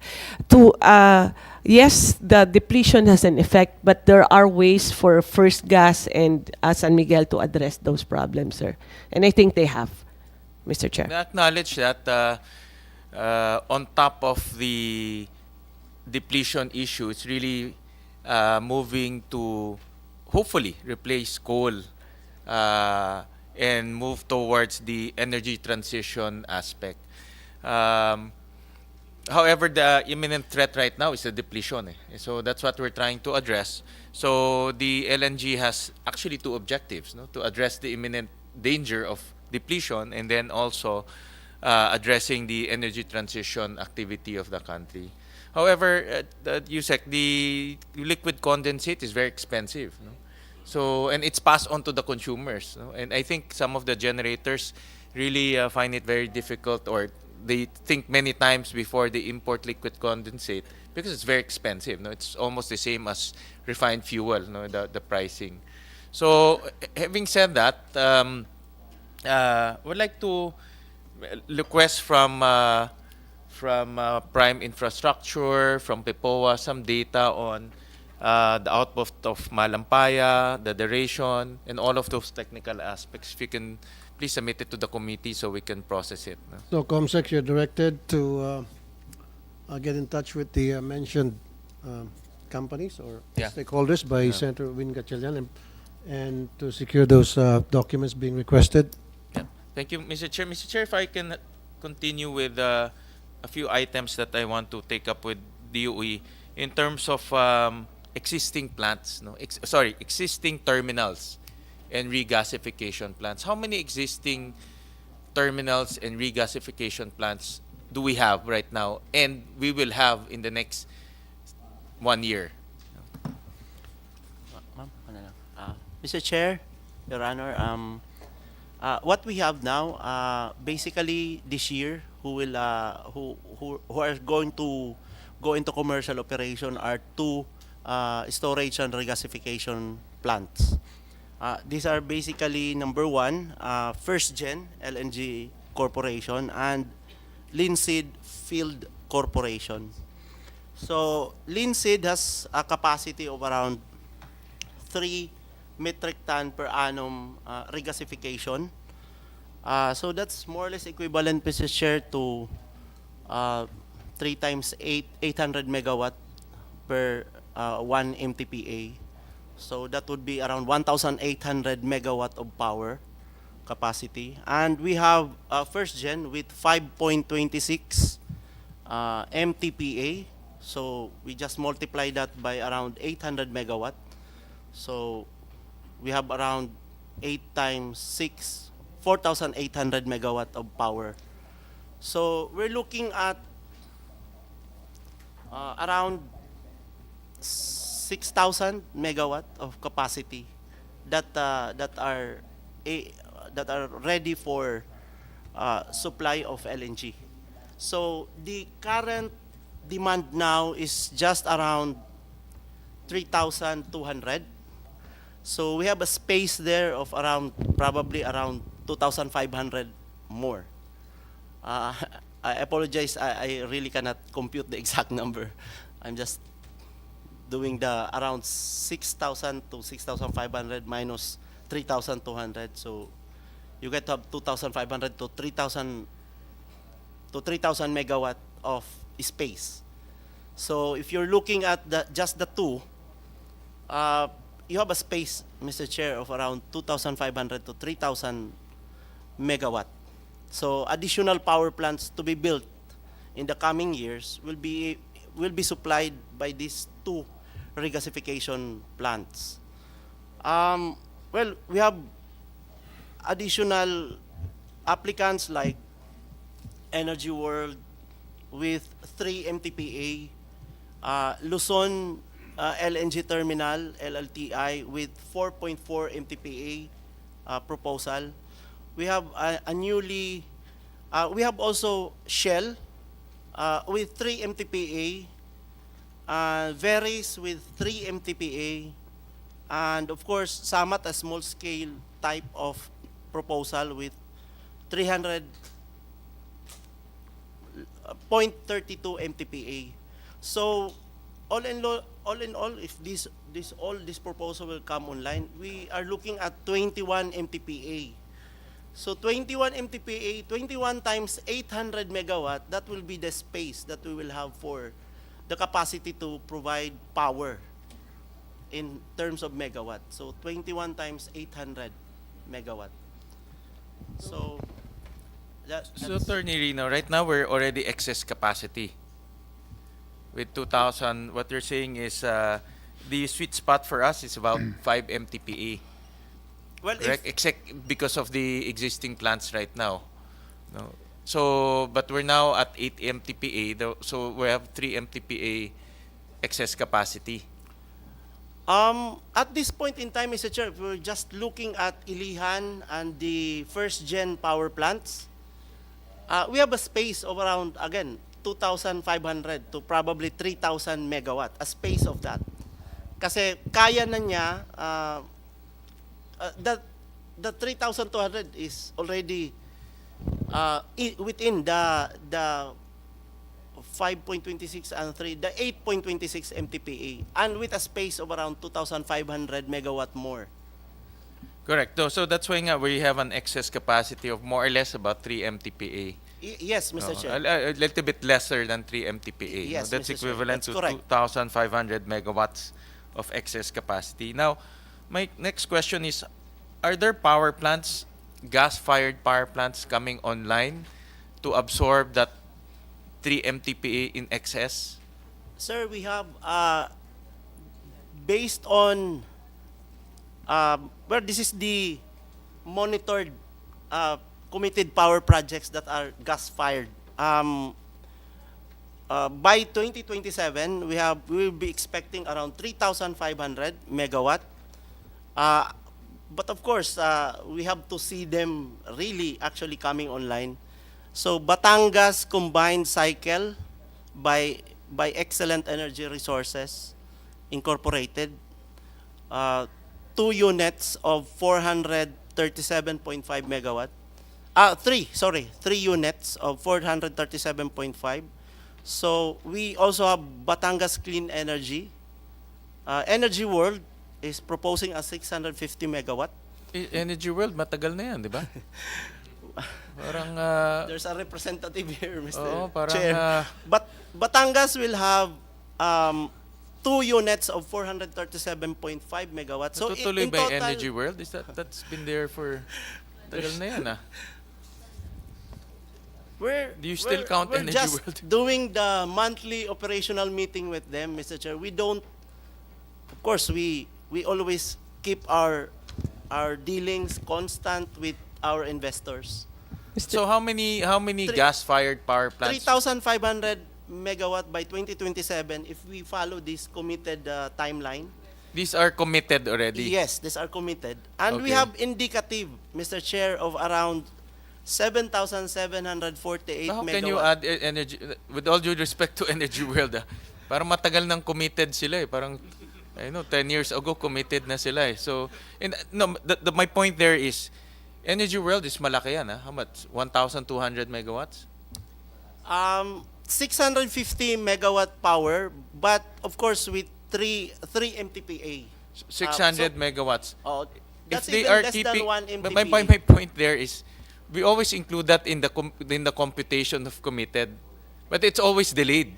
Yes, the depletion has an effect, but there are ways for First Gas and San Miguel to address those problems, sir. And I think they have, Mr. Chair. I acknowledge that on top of the depletion issue, it's really moving to hopefully replace coal and move towards the energy transition aspect. However, the imminent threat right now is the depletion. So that's what we're trying to address. So the LNG has actually two objectives, to address the imminent danger of depletion and then also addressing the energy transition activity of the country. However, Yusek, the liquid condensate is very expensive. So, and it's passed on to the consumers. And I think some of the generators really find it very difficult, or they think many times before they import liquid condensate because it's very expensive. It's almost the same as refined fuel, the pricing. So having said that, would like to request from Prime Infrastructure, from PEPOA, some data on the output of Malampaya, the duration, and all of those technical aspects. If you can please submit it to the committee so we can process it. So, COMSEC, you're directed to get in touch with the mentioned companies or stakeholders by Senator Win Gatchalian and to secure those documents being requested. Yeah. Thank you, Mr. Chair. Mr. Chair, if I can continue with a few items that I want to take up with DOE in terms of existing plants, existing terminals and regasification plants. How many existing terminals and regasification plants do we have right now and we will have in the next 1 year? Mr. Chair, Your Honor, what we have now, basically this year, who are going to go into commercial operation are two storage and regasification plants. These are basically number one, First Gen LNG Corporation and Linseed Field Corporation. So Linseed has a capacity of around 3 metric ton per annum regasification. So that's more or less equivalent, Mr. Chair, to 3 times 800 megawatt per 1 MTPA. So that would be around 1,800 megawatt of power capacity. And we have First Gen with 5.26 MTPA. So we just multiply that by around 800 megawatt. So we have around 8 times 6, 4,800 megawatt of power. So we're looking at around 6,000 megawatt of capacity that are ready for supply of LNG. So the current demand now is just around 3,200. So we have a space there of probably around 2,500 more. I apologize, I really cannot compute the exact number. I'm just doing the around 6,000 to 6,500 minus 3,200. So you get to have 2,500 to 3,000 megawatt of space. So if you're looking at just the two, you have a space, Mr. Chair, of around 2,500 to 3,000 megawatt. So additional power plants to be built in the coming years will be supplied by these two regasification plants. Well, we have additional applicants like Energy World with 3 MTPA, Luzon LNG Terminal, LLTI, with 4.4 MTPA proposal. We have we have also Shell with 3 MTPA, Veris with 3 MTPA, and of course, Samat, a small-scale type of proposal with 300.32 MTPA. So, all in all, if this proposal will come online, we are looking at 21 MTPA. So 21 MTPA, 21 times 800 megawatt, that will be the space that we will have for the capacity to provide power in terms of megawatt. So 21 times 800 megawatt. So So Attorney Rino, right now we're already excess capacity. With 2,000, what you're saying is the sweet spot for us is about 5 MTPA. Well, except because of the existing plants right now. No. So, but we're now at 8 MTPA, so we have 3 MTPA excess capacity. At this point in time, Mr. Chair, we're just looking at Ilihan and the first-gen power plants. We have a space of around, again, 2,500 to probably 3,000 megawatt, a space of that. Kasi kaya na niya, the 3,200 is already within the 5.26 and the 8.26 MTPA, and with a space of around 2,500 megawatt more. Correct. So that's why nga we have an excess capacity of more or less about 3 MTPA. Yes, Mr. Chair. A little bit lesser than 3 MTPA. Yes, That's Mr. Chair. equivalent That's to correct. 2,500 megawatts of excess capacity. Now, my next question is, are there power plants, gas-fired power plants coming online to absorb that 3 MTPA in excess? Sir, we have, based on, well, this is the monitored committed power projects that are gas-fired. By 2027, we will be expecting around 3,500 megawatt. But of course, we have to see them really actually coming online. So Batangas combined cycle by Excellent Energy Resources Incorporated, 2 units of 437.5 megawatt. 3 units of 437.5. So we also have Batangas Clean Energy. Energy World is proposing a 650 megawatt. Energy World, matagal na yan, di ba? Parang there's a representative here, Mr. Oo, parang, Chair. But Batangas will have 2 units of 437.5 megawatts. So natutuloy in ba total, yung Energy World? That's been there for tagal na yan Do you still count we're Energy just World? doing the monthly operational meeting with them, Mr. Chair. We don't, of course, we always keep our dealings constant with our investors. So how many gas-fired power plants? 3,500 megawatt by 2027 if we follow this committed timeline. These are committed already? Yes, these are committed. And we Okay. have indicative, Mr. Chair, of around 7,748 How megawatts. can you add energy, with all due respect to Energy World, parang matagal nang committed sila eh. Parang, I know, 10 years ago committed na sila eh. So, and, no, my point there is, Energy World is malaki yan. How much? 1,200 megawatts? 650 megawatt power, but of course with 3 MTPA. 600 megawatts. That's If they even are less keeping, than 1 but MTPA. my point there is, we always include that in the computation of committed, but it's always delayed.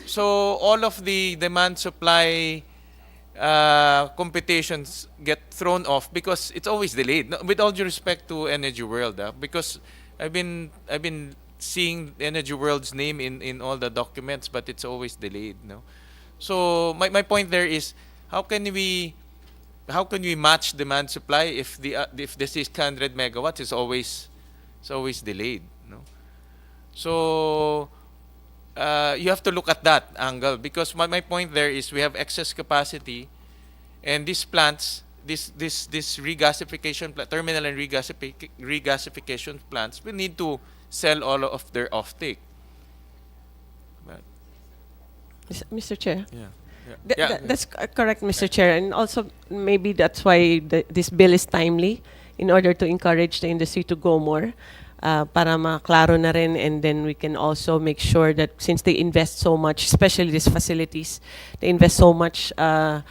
So all of the demand supply computations get thrown off because it's always delayed. No, with all due respect to Energy World, because I've been seeing Energy World's name in all the documents, but it's always delayed. No, so my point there is, how can we match demand supply if the 600 megawatts is always delayed? No, so you have to look at that angle, because my point there is we have excess capacity, and these plants, this regasification terminal and regasification plants will need to sell all of their offtake. Mr. Chair. Yeah. That's correct, Mr. Chair. And also, maybe that's why this bill is timely, in order to encourage the industry to go more, para maklaro na rin, and then we can also make sure that since they invest so much, especially these facilities, they invest so much on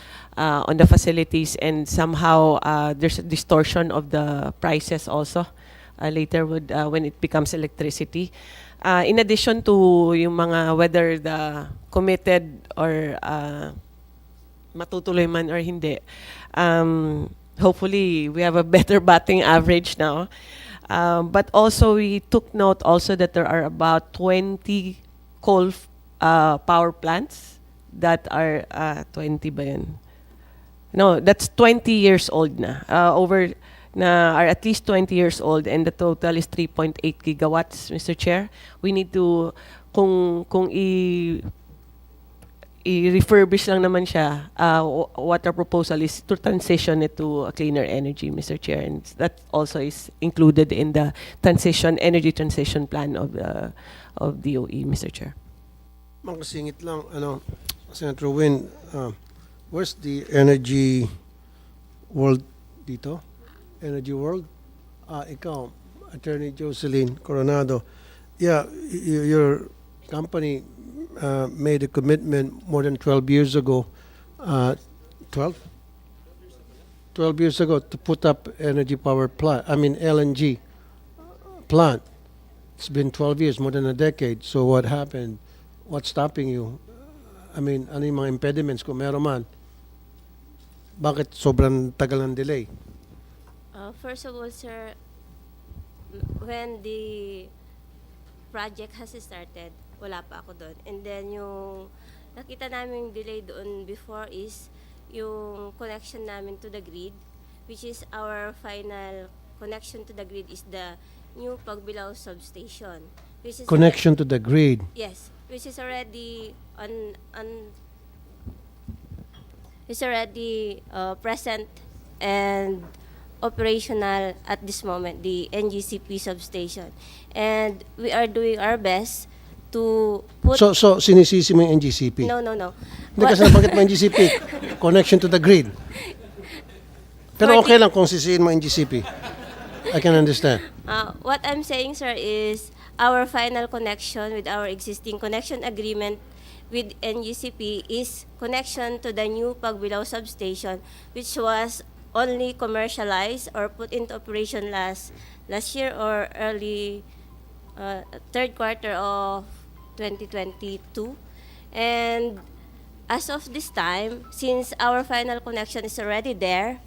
the facilities, and somehow there's a distortion of the prices also later when it becomes electricity. In addition to yung mga, whether the committed or matutuloy man or hindi, hopefully we have a better batting average now. But also we took note also that there are about 20 coal power plants that are 20 ba yan? No, that's 20 years old na. Are at least 20 years old, and the total is 3.8 gigawatts, Mr. Chair. We need to, kung i-refurbish lang naman siya, what our proposal is to transition it to a cleaner energy, Mr. Chair, and that also is included in the energy transition plan of DOE, Mr. Chair. Makasingit lang, Senator Win, where's the Energy World dito? Energy World? Ikaw, Attorney Jocelyn Coronado. Yeah, your company made a commitment more than 12 years ago, 12 years ago, to put up energy power plant, LNG plant. It's been 12 years, more than a decade. So what happened? What's stopping you? Ano yung mga impediments kung meron man? Bakit sobrang tagal ng delay? First of all, sir, when the project has started, wala pa ako doon. And then yung nakita namin delay doon before is yung connection namin to the grid, which is our final connection to the grid is the new Pagbilao substation. Which is Connection to the grid. Yes, which is already present and operational at this moment, the NGCP substation. And we are doing our best to put... So sinisisi mo yung NGCP? No. Hindi kasi nabanggit mo NGCP. Connection to the grid. Pero okay lang kung sisihin mo NGCP. I can understand. What I'm saying, sir, is our final connection with our existing connection agreement with NGCP is connection to the new Pagbilao substation, which was only commercialized or put into operation last year or early third quarter of 2022. And as of this time, since our final connection is already there,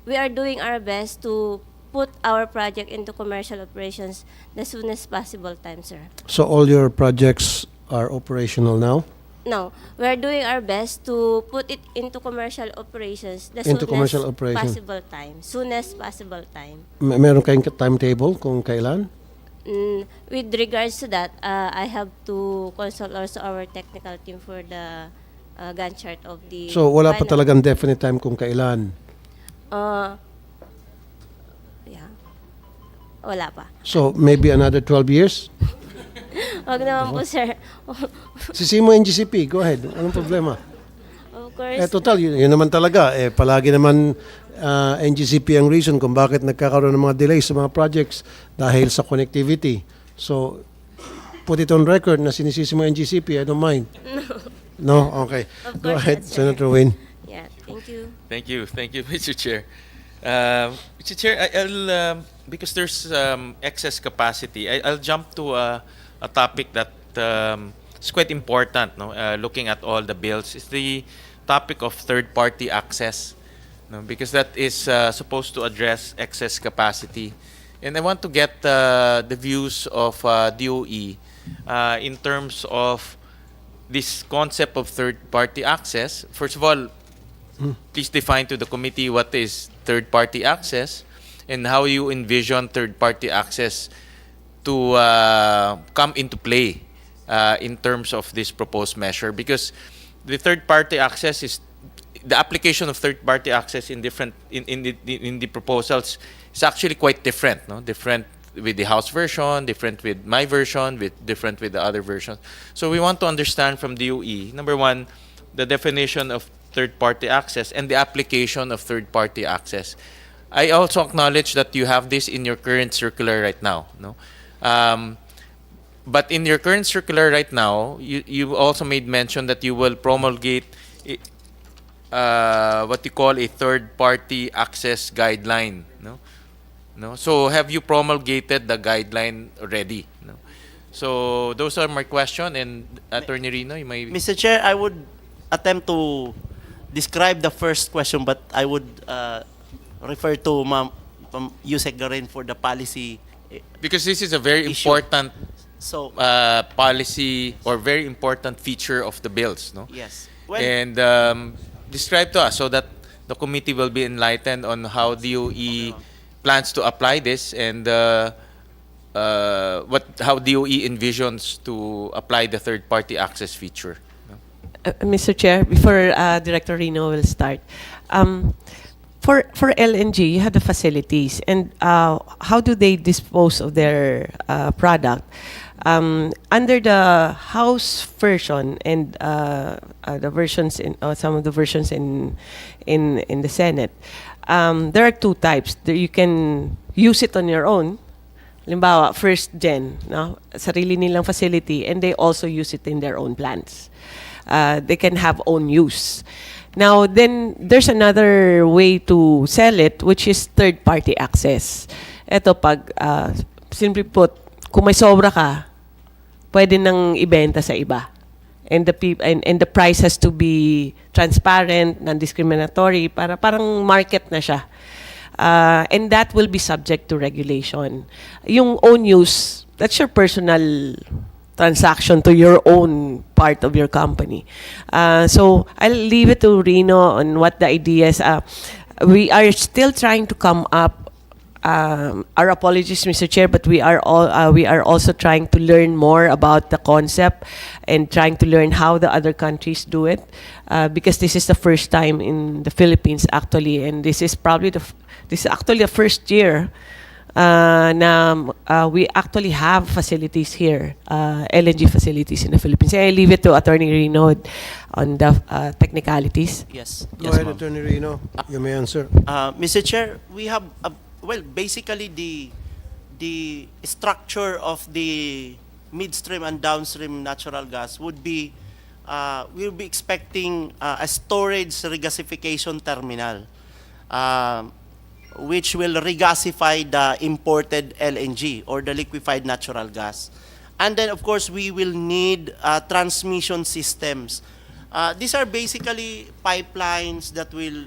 we are doing our best to put our project into commercial operations the soonest possible time, sir. So all your projects are operational now? No, we are doing our best to put it into commercial operations the Into commercial soonest operation. possible time. Soonest possible time. Meron kayong timetable kung kailan? With regards to that, I have to consult also our technical team for the Gantt chart of the... So wala pa final- talagang definite time kung kailan? Yeah. Wala pa. So, maybe another 12 years? Wag naman po, sir. Sisi mo NGCP, go ahead. Anong problema? Of course. Total, yun naman talaga. Palagi naman NGCP ang reason kung bakit nagkakaroon ng mga delays sa mga projects dahil sa connectivity. So, put it on record na sinisisi mo NGCP, I don't mind. No? Okay. Of Go course ahead, not, sir. Senator Win. Yeah, thank you. Thank you, Mr. Chair. Mr. Chair, because there's excess capacity, I'll jump to a topic that is quite important. No, looking at all the bills, is the topic of third-party access. No, because that is supposed to address excess capacity, and I want to get the views of DOE in terms of this concept of third-party access. First of all, please define to the committee what is third-party access and how you envision third-party access to come into play in terms of this proposed measure. Because the third-party access is the application of third-party access in the proposals is actually quite different. No, different with the House version, different with my version, different with the other versions. So we want to understand from DOE, number one, the definition of third-party access and the application of third-party access. I also acknowledge that you have this in your current circular right now. No, but in your current circular right now, you also made mention that you will promulgate what you call a third-party access guideline. No. So have you promulgated the guideline already? No. So those are my question. And Attorney Rino, you may. Mr. Chair, I would attempt to describe the first question, but I would refer to Ma'am Yusek Garin for the policy. Because this is a very important policy or very important feature of the bills, no? Yes. And describe to us so that the committee will be enlightened on how DOE plans to apply this and how DOE envisions to apply the third-party access feature. Mr. Chair, before Director Rino will start, for LNG, you have the facilities, and how do they dispose of their product? Under the House version and the versions in some of the versions in the Senate, there are two types. You can use it on your own. Limbawa, first gen, no? Sarili nilang facility, and they also use it in their own plants. They can have own use. Now, then there's another way to sell it, which is third-party access. Ito pag, simply put, kung may sobra ka, pwede nang ibenta sa iba. And the price has to be transparent, non-discriminatory, parang market na siya. And that will be subject to regulation. Yung own use, that's your personal transaction to your own part of your company. So I'll leave it to Rino on what the idea is. We are still trying to come up. Our apologies, Mr. Chair, but we are also trying to learn more about the concept and trying to learn how the other countries do it, because this is the first time in the Philippines actually, and this is actually the first year we actually have facilities here, LNG facilities in the Philippines. I leave it to Attorney Rino on the technicalities. Yes. Go ahead, Attorney Rino. You may answer. Mr. Chair, we have basically the structure of the midstream and downstream natural gas would be we'll be expecting a storage regasification terminal, which will regasify the imported LNG or the liquefied natural gas. And then, of course, we will need transmission systems. These are basically pipelines that will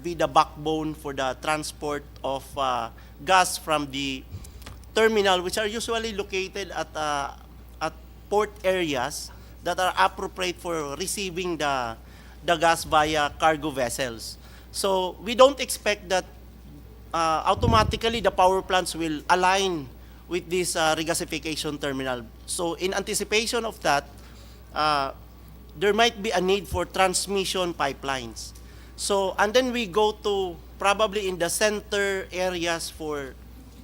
be the backbone for the transport of gas from the terminal, which are usually located at port areas that are appropriate for receiving the gas via cargo vessels. So we don't expect that automatically the power plants will align with this regasification terminal. So in anticipation of that, there might be a need for transmission pipelines. So, and then we go to probably in the center areas for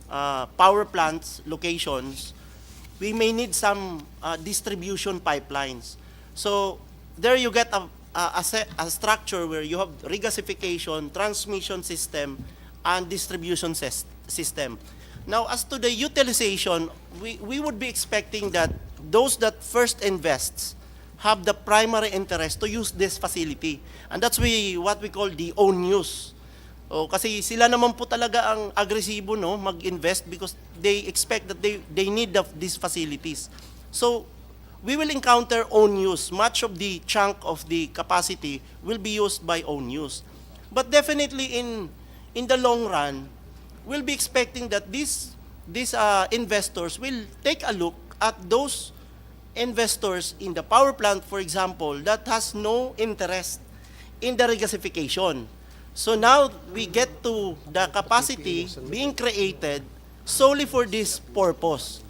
power plants locations, we may need some distribution pipelines. So there you get a structure where you have regasification, transmission system, and distribution system. Now, as to the utilization, we would be expecting that those that first invests have the primary interest to use this facility. And that's what we call the own use. O, kasi sila naman po talaga ang agresibo, no, mag-invest because they expect that they need these facilities. So we will encounter own use. Much of the chunk of the capacity will be used by own use. But definitely in the long run, we'll be expecting that these investors will take a look at those investors in the power plant, for example, that has no interest in the regasification. So now we get to the capacity being created solely for this purpose.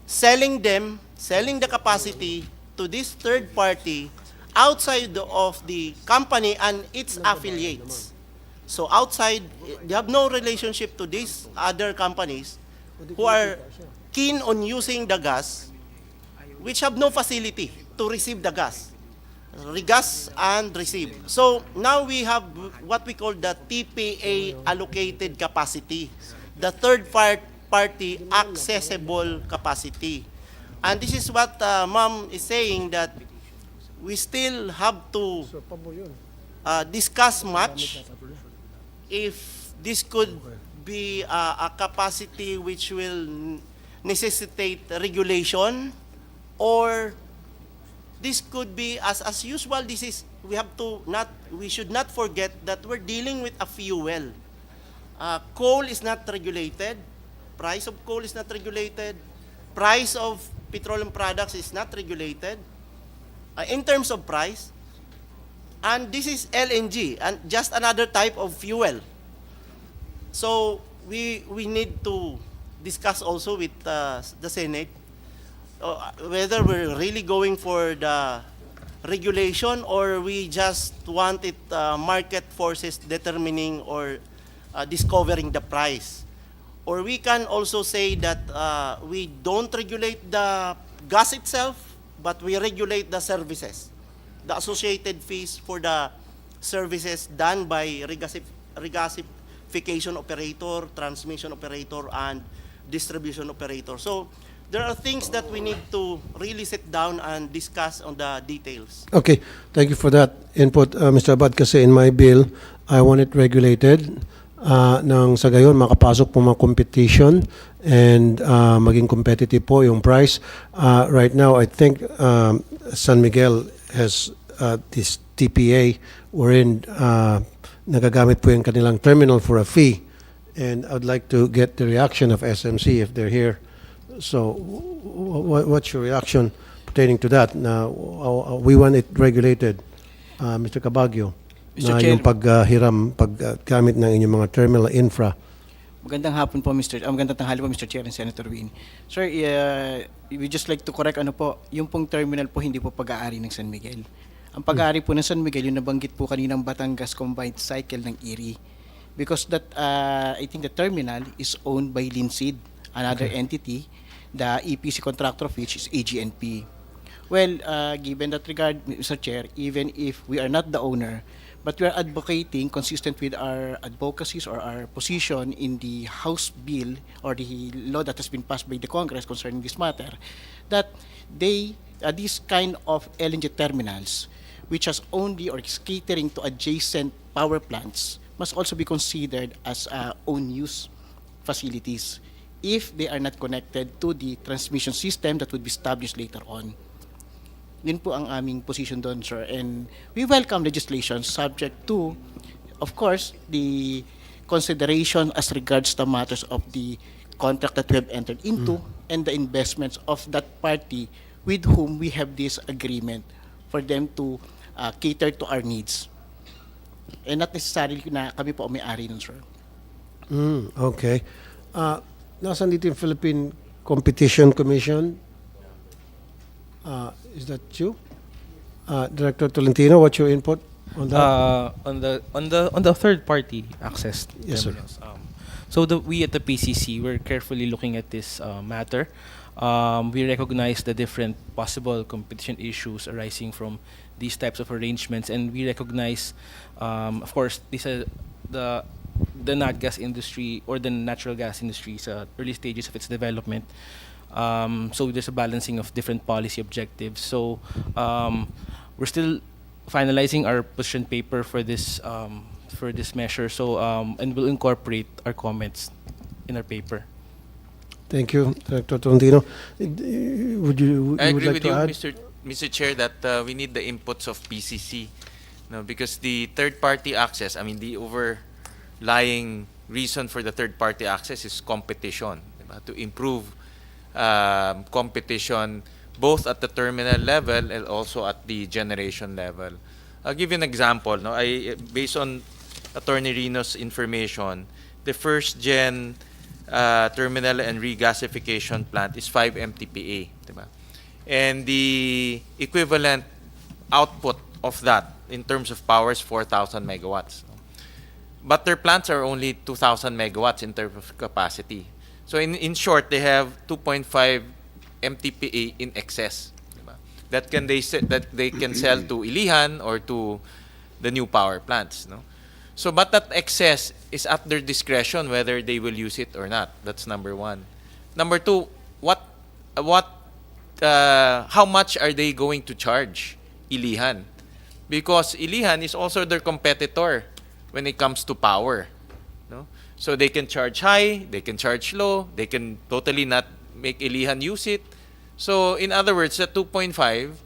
Selling the capacity to this third party outside of the company and its affiliates. So outside, they have no relationship to these other companies who are keen on using the gas, which have no facility to receive the gas. Regas and receive. So now we have what we call the TPA allocated capacity, the third party accessible capacity. And this is what Ma'am is saying, that we still have to discuss much if this could be a capacity which will necessitate regulation, or this could be as usual. We should not forget that we're dealing with a fuel. Coal is not regulated. Price of coal is not regulated. Price of petroleum products is not regulated in terms of price. And this is LNG, and just another type of fuel. So we need to discuss also with the Senate whether we're really going for the regulation, or we just want it market forces determining or discovering the price. Or we can also say that we don't regulate the gas itself, but we regulate the services, the associated fees for the services done by regasification operator, transmission operator, and distribution operator. So there are things that we need to really sit down and discuss on the details. Okay, thank you for that input, Mr. Abad, kasi in my bill, I want it regulated nang sa gayon makapasok po mga competition and maging competitive po yung price. Right now, I think San Miguel has this TPA wherein nagagamit po yung kanilang terminal for a fee, and I would like to get the reaction of SMC if they're here. So what's your reaction pertaining to that? Now, we want it regulated, Mr. Cabagyo, Mr. na Chair, yung paggamit ng inyong mga terminal infra. Magandang hapon po, magandang tanghali po, Mr. Chair and Senator Win. Sir, we just like to correct yung pong terminal po hindi po pag-aari ng San Miguel. Ang pag-aari po ng San Miguel, yung nabanggit po kaninang Batangas Combined Cycle ng Erie. Because that, I think the terminal is owned by Linseed, another entity, the EPC contractor of which is AGNP. Well, given that regard, Mr. Chair, even if we are not the owner, but we are advocating consistent with our advocacies or our position in the House bill or the law that has been passed by the Congress concerning this matter, that these kind of LNG terminals, which has only or is catering to adjacent power plants, must also be considered as own use facilities if they are not connected to the transmission system that would be established later on. Yun po ang aming position doon, sir. And we welcome legislation subject to, of course, the consideration as regards the matters of the contract that we have entered into and the investments of that party with whom we have this agreement for them to cater to our needs. And not necessarily na kami po may-ari nun, sir. Okay. Nasaan dito yung Philippine Competition Commission? Is that you? Director Tolentino, what's your input on that? On the third party access Yes, sir. terminals. So we at the PCC, we're carefully looking at this matter. We recognize the different possible competition issues arising from these types of arrangements, and we recognize, of course, these are the nat gas industry or the natural gas industry's early stages of its development. So there's a balancing of different policy objectives. So we're still finalizing our position paper for this measure. So and we'll incorporate our comments in our paper. Thank you, Director Tondino. Would you I would agree like with to you, add? Mr. Chair, that we need the inputs of PCC. No, because the third-party access, I mean, the overlying reason for the third-party access is competition. Diba? To improve competition both at the terminal level and also at the generation level. I'll give you an example. No, based on Attorney Rino's information, the first gen terminal and regasification plant is 5 MTPA, diba? And the equivalent output of that in terms of power is 4,000 megawatts. But their plants are only 2,000 megawatts in terms of capacity. So in short, they have 2.5 MTPA in excess, diba? That they can sell to Ilihan or to the new power plants. No? So, but that excess is at their discretion whether they will use it or not. That's number one. Number two, how much are they going to charge Ilihan? Because Ilihan is also their competitor when it comes to power. No? So they can charge high, they can charge low, they can totally not make Ilihan use it. So in other words, the 2.5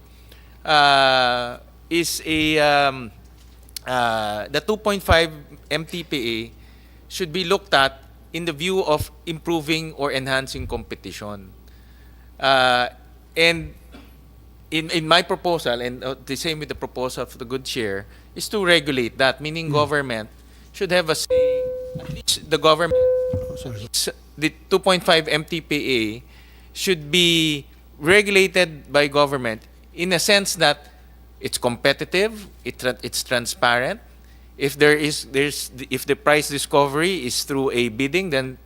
is the 2.5 MTPA should be looked at in the view of improving or enhancing competition. And in my proposal, and the same with the proposal of the good chair, is to regulate that, meaning government should have a say, at least the government, the 2.5 MTPA should be regulated by government in a sense that it's competitive, it's transparent. If if the price discovery is through a bidding, then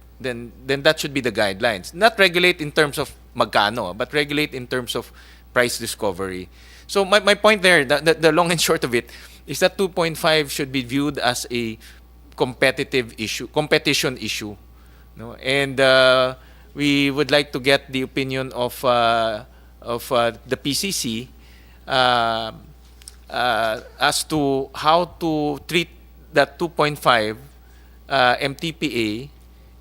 that should be the guidelines. Not regulate in terms of magkano, but regulate in terms of price discovery. So my point there, the long and short of it, is that 2.5 should be viewed as a competition issue. No? And we would like to get the opinion of the PCC as to how to treat that 2.5 MTPA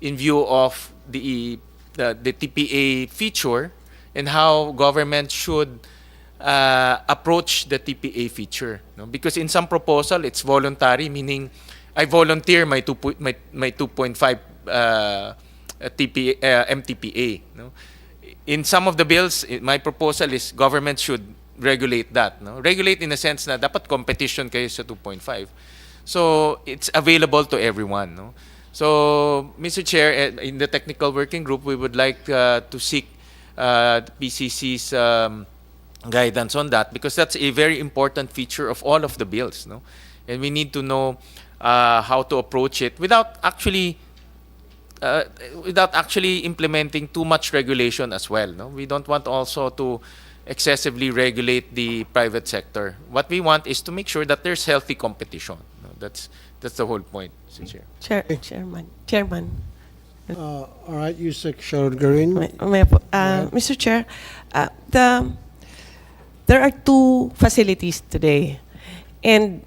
in view of the TPA feature and how government should approach the TPA feature. No? Because in some proposal, it's voluntary, meaning I volunteer my 2.5 MTPA. No? In some of the bills, my proposal is government should regulate that. No? Regulate in the sense na dapat competition kayo sa 2.5. So it's available to everyone. No? So, Mr. Chair, in the technical working group, we would like to seek PCC's guidance on that, because that's a very important feature of all of the bills. No? And we need to know how to approach it without actually implementing too much regulation as well. No? We don't want also to excessively regulate the private sector. What we want is to make sure that there's healthy competition. No? That's the whole point, Mr. Chair. Chairman. All right, Yusek Shargarin. Mr. Chair, there are two facilities today, and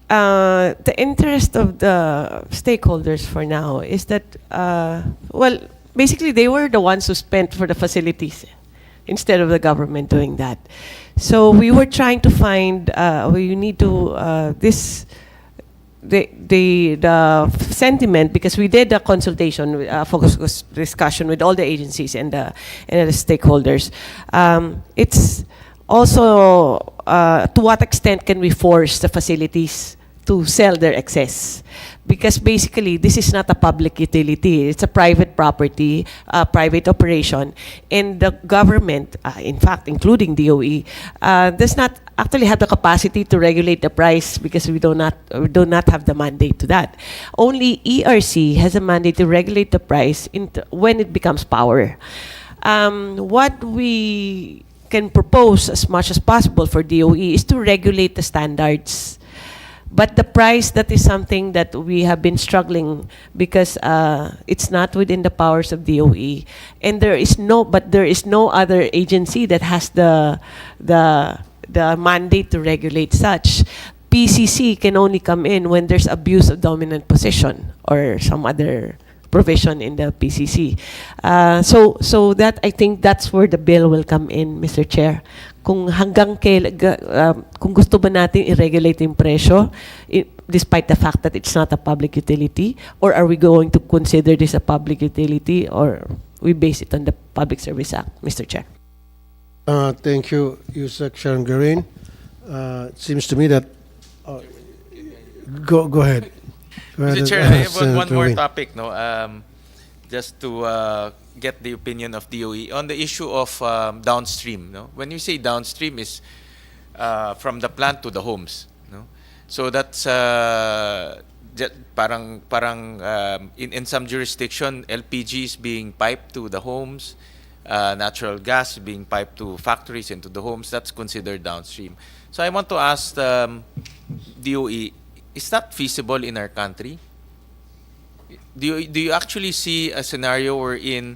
the interest of the stakeholders for now is that, well, basically they were the ones who spent for the facilities instead of the government doing that. So we were trying to find, we need to, the sentiment, because we did a consultation, focus discussion with all the agencies and the stakeholders. It's also, to what extent can we force the facilities to sell their excess? because basically this is not a public utility. It's a private property, private operation, and the government, in fact, including DOE, does not actually have the capacity to regulate the price because we do not have the mandate to that. Only ERC has a mandate to regulate the price when it becomes power. What we can propose as much as possible for DOE is to regulate the standards. But the price, that is something that we have been struggling because it's not within the powers of DOE, and there is no other agency that has the mandate to regulate such. PCC can only come in when there's abuse of dominant position or some other provision in the PCC. So that, I think that's where the bill will come in, Mr. Chair. Kung kung gusto ba natin i-regulate yung presyo, despite the fact that it's not a public utility, or are we going to consider this a public utility, or we base it on the Public Service Act, Mr. Chair? Thank you, Yusek Sharon Garin. It seems to me that go ahead. Mr. Chair, I have one Senator more Win. topic, no? Just to get the opinion of DOE on the issue of downstream. No, when you say downstream is from the plant to the homes. No, so that's parang in some jurisdiction LPG is being piped to the homes, natural gas being piped to factories and to the homes. That's considered downstream. So I want to ask DOE. Is that feasible in our country? Do you actually see a scenario wherein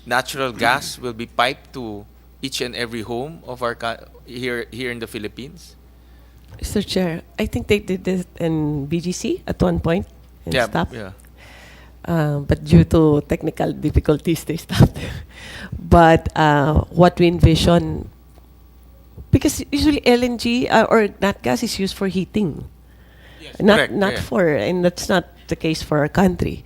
natural gas will be piped to each and every home of our here in the Philippines? Mr. Chair, I think they did this in BGC at one point and stopped. Yeah. But due to technical difficulties, they stopped. But what we envision, because usually LNG or nat gas is used for heating. Correct, And that's not the case for our country.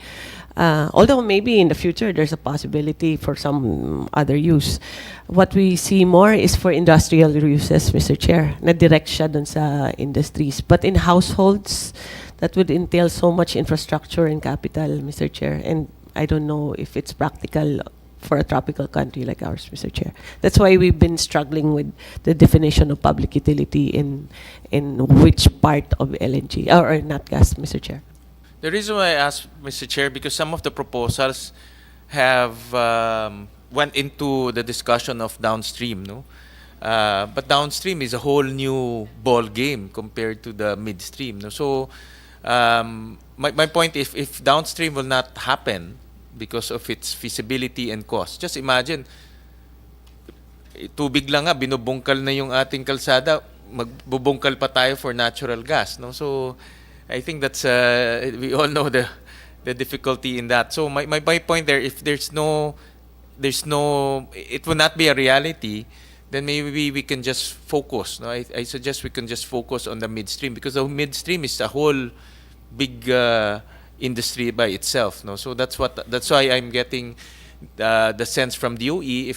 Although maybe in the future there's a possibility for some other use. What we see more is for industrial uses, Mr. Chair, na direct siya dun sa industries. But in households, that would entail so much infrastructure and capital, Mr. Chair, and I don't know if it's practical for a tropical country like ours, Mr. Chair. That's why we've been struggling with the definition of public utility in which part of LNG or not gas, Mr. Chair. The reason why I asked, Mr. Chair, because some of the proposals have went into the discussion of downstream, no? But downstream is a whole new ball game compared to the midstream, no? So my point, if downstream will not happen because of its feasibility and cost, just imagine, tubig lang nga, binubungkal na yung ating kalsada, magbubungkal pa tayo for natural gas, no? So I think that's we all know the difficulty in that. So my point there, if there's no it will not be a reality, then maybe we can just focus. No, I suggest we can just focus on the midstream, because the midstream is a whole big industry by itself. No, so that's why I'm getting the sense from DOE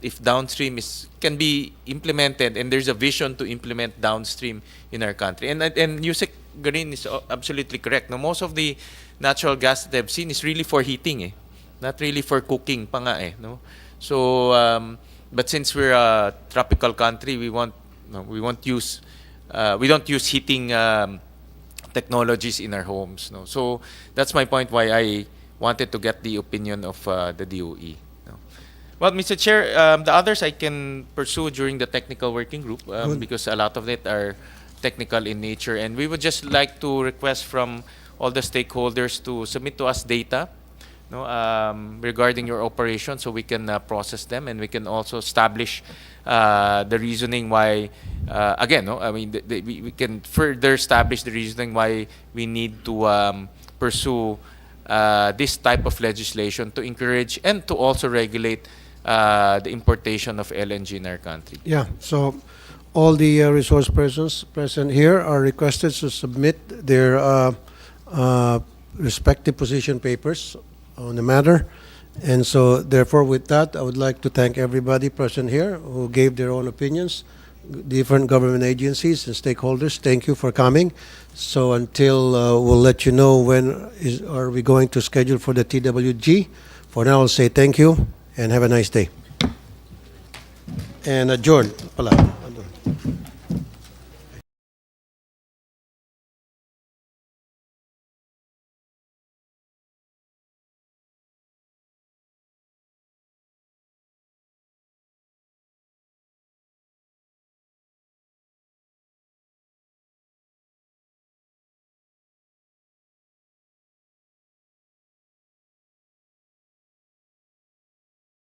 if downstream can be implemented, and there's a vision to implement downstream in our country. And Yusek Garin is absolutely correct. No, most of the natural gas that I've seen is really for heating, not really for cooking pa nga, no. So but since we're a tropical country, we don't use heating technologies in our homes, no. So that's my point why I wanted to get the opinion of the DOE. No. Well, Mr. Chair, the others I can pursue during the technical working group because a lot of it are technical in nature, and we would just like to request from all the stakeholders to submit to us data, no, regarding your operation, so we can process them, and we can also establish the reasoning why. Again, no, I mean, we can further establish the reasoning why we need to pursue this type of legislation to encourage and to also regulate the importation of LNG in our country. Yeah, so all the resource persons present here are requested to submit their respective position papers on the matter. And so therefore with that, I would like to thank everybody present here who gave their own opinions. different government agencies and stakeholders. Thank you for coming. So until we'll let you know when are we going to schedule for the TWG. For now, I'll say thank you and have a nice day. And adjourn pala.